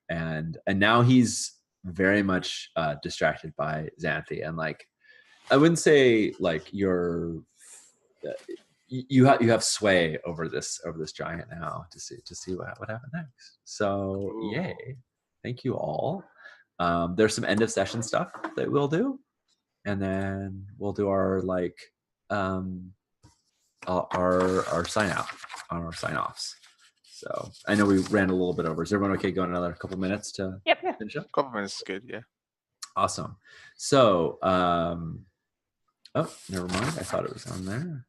And now he's very much distracted by Xanthi, and like, I wouldn't say like you have sway over this giant now to see what happened next. So Ooh. Yay, thank you all. There's some end of session stuff that we'll do, and then we'll do our like our sign out on our sign offs. So I know we ran a little bit over. Is everyone okay going another couple minutes to finish up? Couple minutes is good, yeah. Awesome. So oh, never mind. I thought it was on there.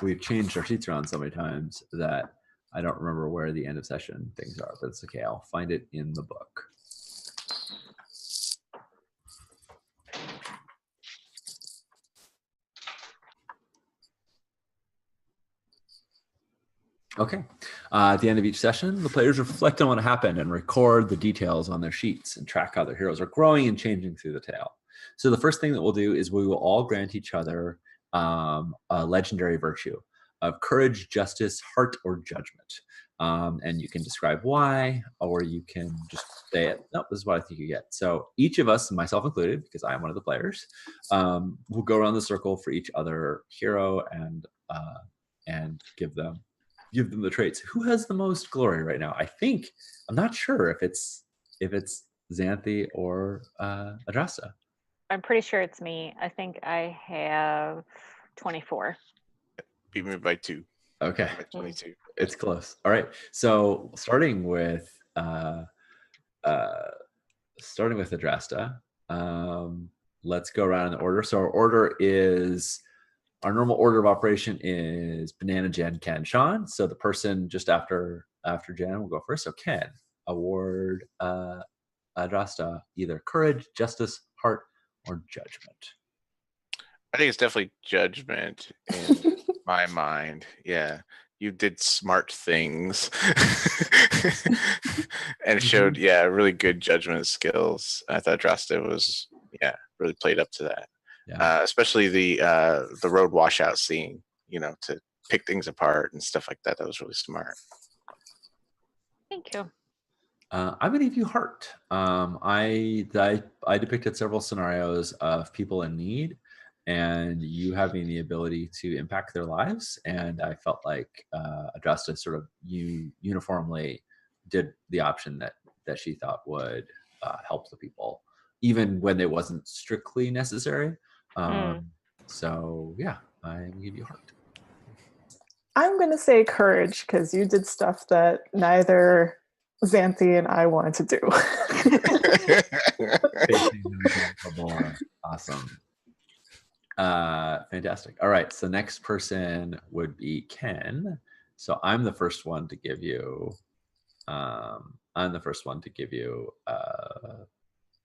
We've changed our sheets around so many times that I don't remember where the end of session things are, but it's okay. I'll find it in the book. Okay. At the end of each session, the players reflect on what happened and record the details on their sheets and track how their heroes are growing and changing through the tale. So the first thing that we'll do is we will all grant each other a legendary virtue of courage, justice, heart, or judgment. And you can describe why, or you can just say it. No, this is what I think you get. So each of us, myself included, because I am one of the players, will go around the circle for each other hero and give them the traits. Who has the most glory right now? I'm not sure if it's Xanthi or Adrasta. I'm pretty sure it's me. I think I have 24. Beat me by 2. Okay. I'm at 22. It's close. All right. So starting with Adrasta, let's go around in order. So our normal order of operation is Banana, Jen, Ken, Sean. So the person just after Jen will go first. So Ken, award Adrasta either courage, justice, heart, or judgment. I think it's definitely judgment in my mind. Yeah. You did smart things and showed, really good judgment skills. I thought Adrasta was, really played up to that. Yeah. Especially the road washout scene, to pick things apart and stuff like that. That was really smart. Thank you. I'm going to give you heart. I depicted several scenarios of people in need and you having the ability to impact their lives. And I felt like Adrasta sort of uniformly did the option that she thought would help the people, even when it wasn't strictly necessary. So yeah, I'm gonna give you heart. I'm gonna say courage because you did stuff that neither Xanthi and I wanted to do. Awesome. Fantastic. All right, so next person would be Ken. So I'm the first one to give you a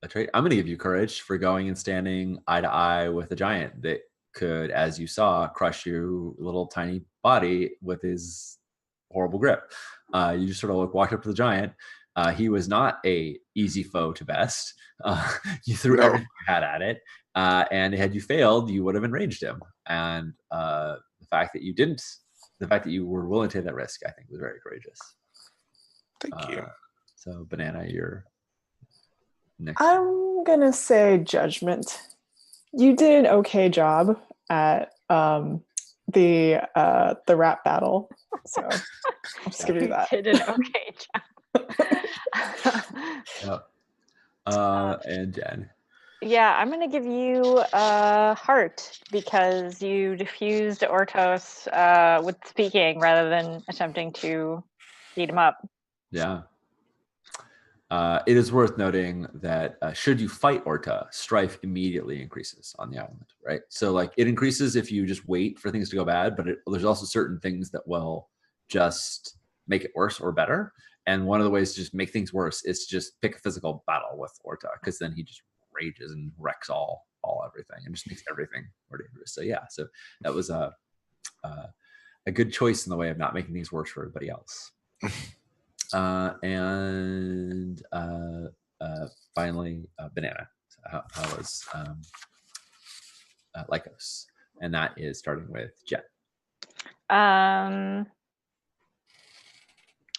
trait. I'm going to give you courage for going and standing eye to eye with a giant that could, as you saw, crush your little tiny body with his horrible grip. You just sort of walked up to the giant. He was not a easy foe to best. You threw everything you had at it, and had you failed, you would have enraged him. And the fact that you were willing to take that risk, I think, was very courageous. Thank you. So, Banana, you're next. I'm gonna say judgment. You did an okay job at the rap battle, so I'll just give you that. You did an okay job. And Jen. Yeah, I'm gonna give you heart because you diffused Ortos with speaking rather than attempting to beat him up. Yeah. It is worth noting that should you fight Orta, strife immediately increases on the island, right? So like it increases if you just wait for things to go bad, but there's also certain things that will just make it worse or better. And one of the ways to just make things worse is to just pick a physical battle with Orta, because then he just rages and wrecks all everything and just makes everything more dangerous. So yeah, so that was a good choice in the way of not making things worse for everybody else. And finally, Banana. So how was Lycos? And that is starting with Jen.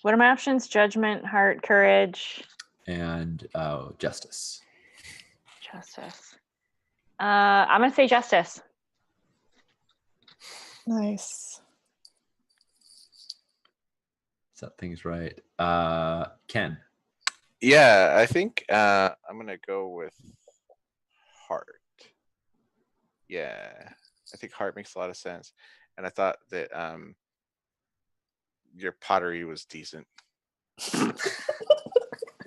What are my options? Judgment, heart, courage, and justice. Justice. I'm gonna say justice. Nice. Set things right. Ken. Yeah, I think I'm gonna go with heart. Yeah, I think heart makes a lot of sense, and I thought that your pottery was decent.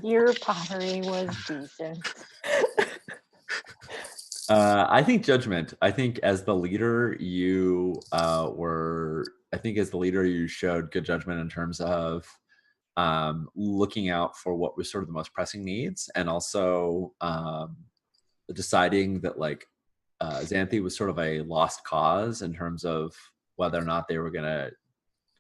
Your pottery was decent. I think judgment. I think as the leader, you you showed good judgment in terms of looking out for what was sort of the most pressing needs, and also deciding that like Xanthi was sort of a lost cause in terms of whether or not they were going to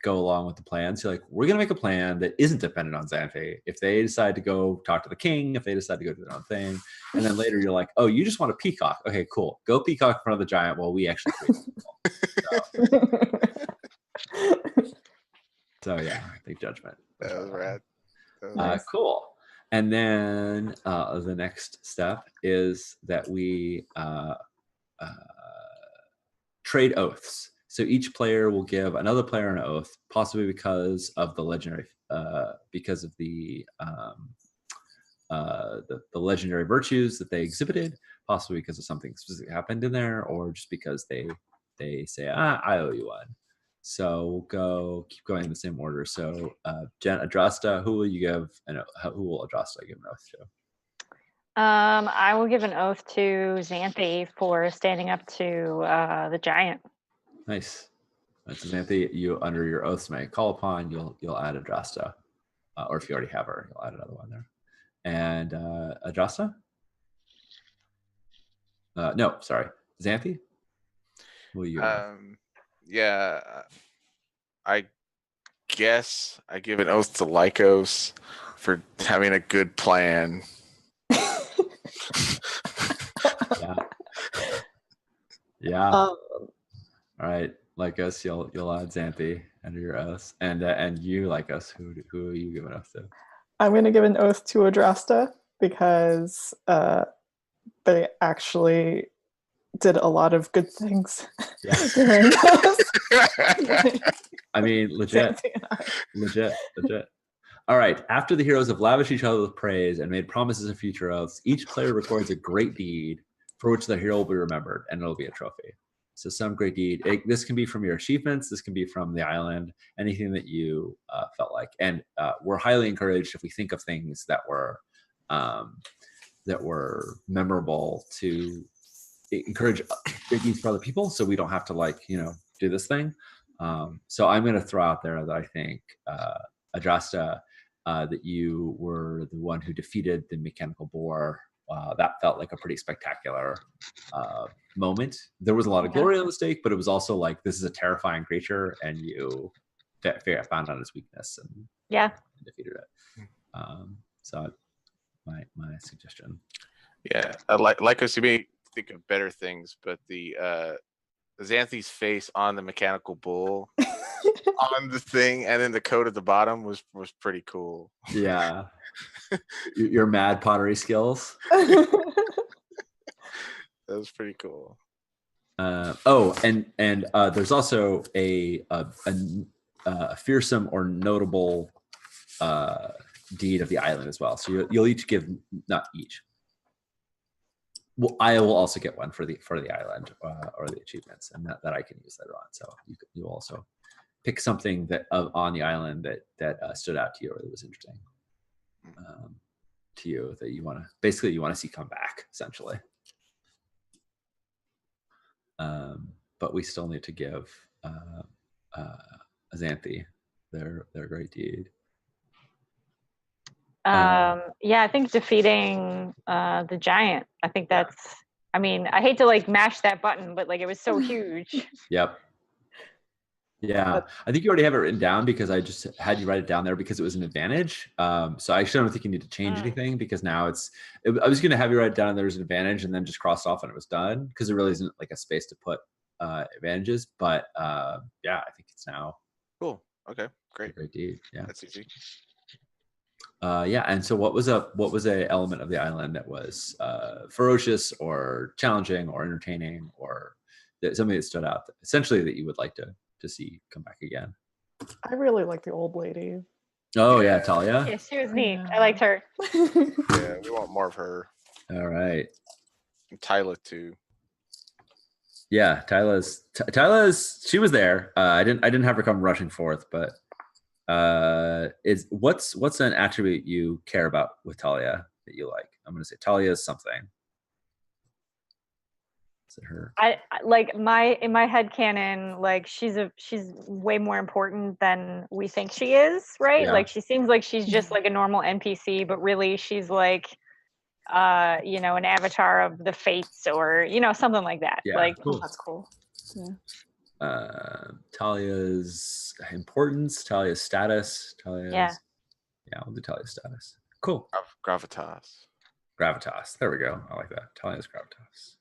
go along with the plan. So like, we're going to make a plan that isn't dependent on Xanthi. If they decide to go talk to the king, if they decide to go do their own thing, and then later you're like, oh, you just want to peacock. Okay, cool. Go peacock in front of the giant while we actually create so yeah, I think judgment. That was rad. Cool. And then the next step is that we trade oaths. So each player will give another player an oath, possibly because of the legendary, because of the legendary virtues that they exhibited, possibly because of something specific happened in there, or just because they say, I owe you one. So we'll keep going in the same order. So Jen, Adrasta, who will you give who will Adrasta give an oath to? I will give an oath to Xanthi for standing up to the giant. Nice. That's Xanthi. You under your oaths may call upon. You'll add Adrasta, or if you already have her, you'll add another one there. And Adrasta? No, sorry, Xanthi. Will you? Yeah, I guess I give an oath to Lycos for having a good plan. Yeah. All right, Lycos, you'll add Xanthi under your oath, and you, Lycos, who are you giving oath to? I'm going to give an oath to Adrasta because they actually did a lot of good things. Yeah. I mean, legit. All right. After the heroes have lavished each other with praise and made promises of future oaths, each player records a great deed for which the hero will be remembered, and it'll be a trophy. So some great deed. This can be from your achievements. This can be from the island. Anything that you felt like. And we're highly encouraged if we think of things that were memorable to encourage great deeds for other people, so we don't have to do this thing. So I'm going to throw out there that I think Adrasta, that you were the one who defeated the mechanical boar. That felt like a pretty spectacular moment. There was a lot of glory on the stake, but it was also like, this is a terrifying creature, and you found out its weakness and defeated it. So my suggestion. Yeah, Lycos, you may think of better things, but the Xanthi's face on the mechanical bull on the thing, and then the coat at the bottom was pretty cool. Yeah. Your mad pottery skills. That was pretty cool. And there's also a fearsome or notable deed of the island as well. So you'll each give, not each. Well, I will also get one for the island or the achievements, and that I can use later on. So you also pick something that on the island that stood out to you or that was interesting to you, that you want to see come back, essentially. But we still need to give Xanthi their great deed. Yeah, I think defeating the giant. I think that's. I mean, I hate to like mash that button, but like it was so huge. Yep. Yeah, I think you already have it written down because I just had you write it down there because it was an advantage. So I actually don't think you need to change anything because now I was going to have you write it down and there was an advantage and then just cross off and it was done because there really isn't like a space to put advantages. But yeah, I think it's now. Cool. Okay. Great. Great deed. Yeah. That's easy. Yeah, and so what was a element of the island that was ferocious or challenging or entertaining or something that stood out essentially that you would like to see come back again? I really like the old lady. Oh yeah, Talia. Yeah, she was neat. I liked her. Yeah, we want more of her. All right. And Tyla too. Yeah, Tyla's she was there. I didn't have her come rushing forth, but what's an attribute you care about with Talia that you like? I'm gonna say Talia is something. Is it her? I like in my head canon, like she's way more important than we think she is, right? Yeah. Like she seems like she's just like a normal NPC, but really she's like you know, an avatar of the fates or, you know, something like that. Yeah, like cool. That's cool. Yeah. Talia's importance, Talia's status, Yeah, we'll do Talia's status. Cool. Gravitas. There we go. I like that. Talia's gravitas.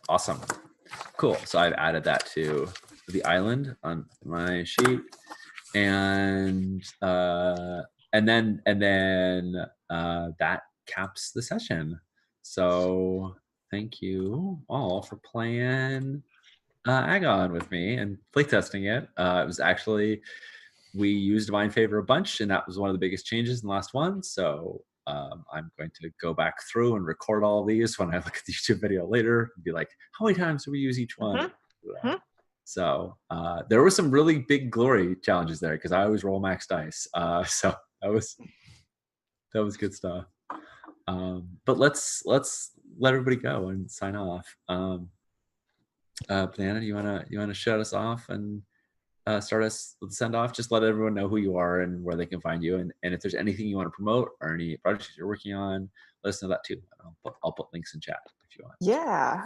Awesome. Cool. So I've added that to the island on my sheet, and then that caps the session. So thank you all for playing Agon with me and playtesting it. It was actually, we used Divine Favor a bunch, and that was one of the biggest changes in the last one. So I'm going to go back through and record all of these when I look at the YouTube video later and be like, how many times do we use each one? So there were some really big glory challenges there because I always roll max dice. So that was good stuff. But let's let everybody go and sign off. Banana, you wanna shut us off and start us with the send off? Just let everyone know who you are and where they can find you, and if there's anything you want to promote or any projects you're working on, let us know that too. I'll put links in chat if you want. Yeah.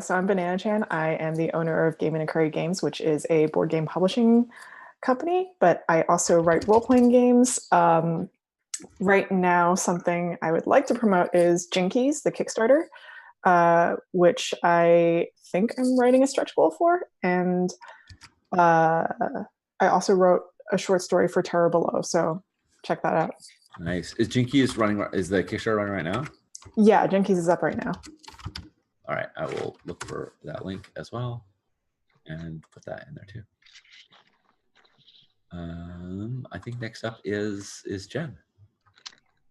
So I'm Banana Chan. I am the owner of Game and Curry Games, which is a board game publishing company, but I also write role-playing games. Right now, something I would like to promote is Jinkies, the Kickstarter, which I think I'm writing a stretch goal for. And I also wrote a short story for Terror Below, so check that out. Nice. Is Jinkies running? Is the Kickstarter running right now? Yeah, Jinkies is up right now. All right, I will look for that link as well and put that in there too. I think next up is Jen.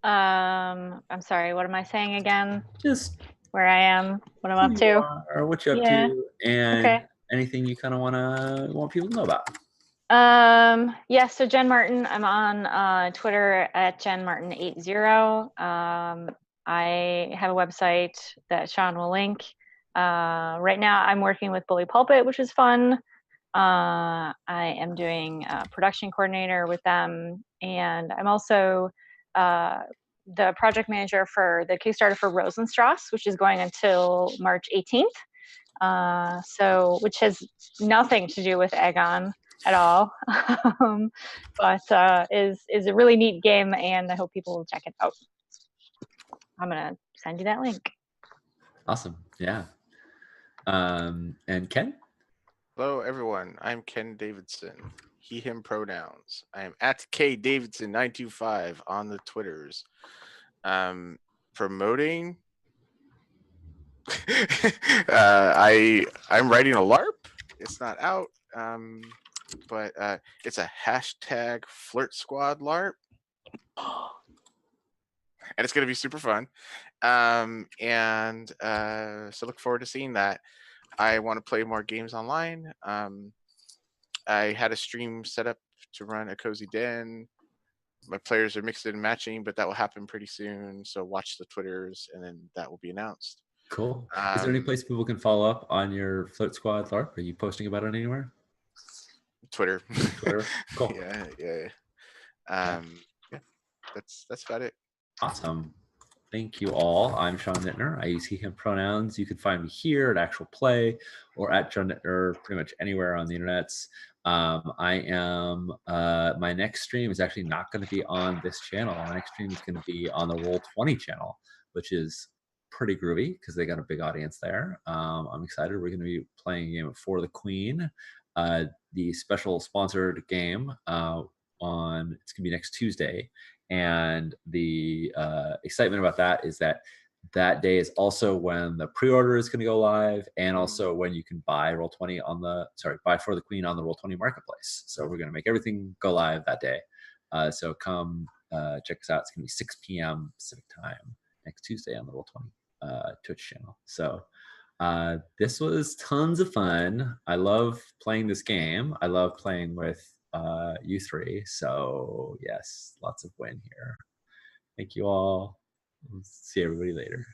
I'm sorry, what am I saying again? Just where I am, what I'm up to, or what you're up to, and anything you kind of want people to know about. Yeah, so Jen Martin, I'm on Twitter at JenMartin80. I have a website that Sean will link. Right now I'm working with Bully Pulpit, which is fun. I am doing production coordinator with them, and I'm also the project manager for the Kickstarter for Rosenstrasse, which is going until March 18th. So which has nothing to do with Agon at all, but is a really neat game, and I hope people will check it out. I'm gonna send you that link. Awesome. Yeah. And Ken? Hello, everyone. I'm Ken Davidson. He, him pronouns. I am at KDavidson925 on the Twitters. Promoting. I'm writing a LARP. It's not out, but it's a hashtag Flirt Squad LARP, and it's going to be super fun. So look forward to seeing that. I want to play more games online. I had a stream set up to run a cozy den. My players are mixed and matching, but that will happen pretty soon. So watch the Twitters, and then that will be announced. Cool. Is there any place people can follow up on your Flirt Squad LARP? Are you posting about it anywhere? Twitter. Cool. Yeah. Yeah, that's about it. Awesome. Thank you all. I'm Sean Nittner. I use he, him pronouns. You can find me here at Actual Play or at Sean Nittner pretty much anywhere on the internets. I am, my next stream is actually not going to be on this channel. My next stream is going to be on the Roll20 channel, which is pretty groovy because they got a big audience there. I'm excited. We're going to be playing a game of For the Queen, the special sponsored game it's going to be next Tuesday. And the excitement about that is that that day is also when the pre-order is going to go live, and also when you can buy Roll20 buy For the Queen on the Roll20 marketplace. So we're going to make everything go live that day. So come check us out. It's going to be 6 p.m. Pacific time next Tuesday on the Roll20 Twitch channel. So this was tons of fun. I love playing this game. I love playing with you three. So yes, lots of win here. Thank you all. See everybody later.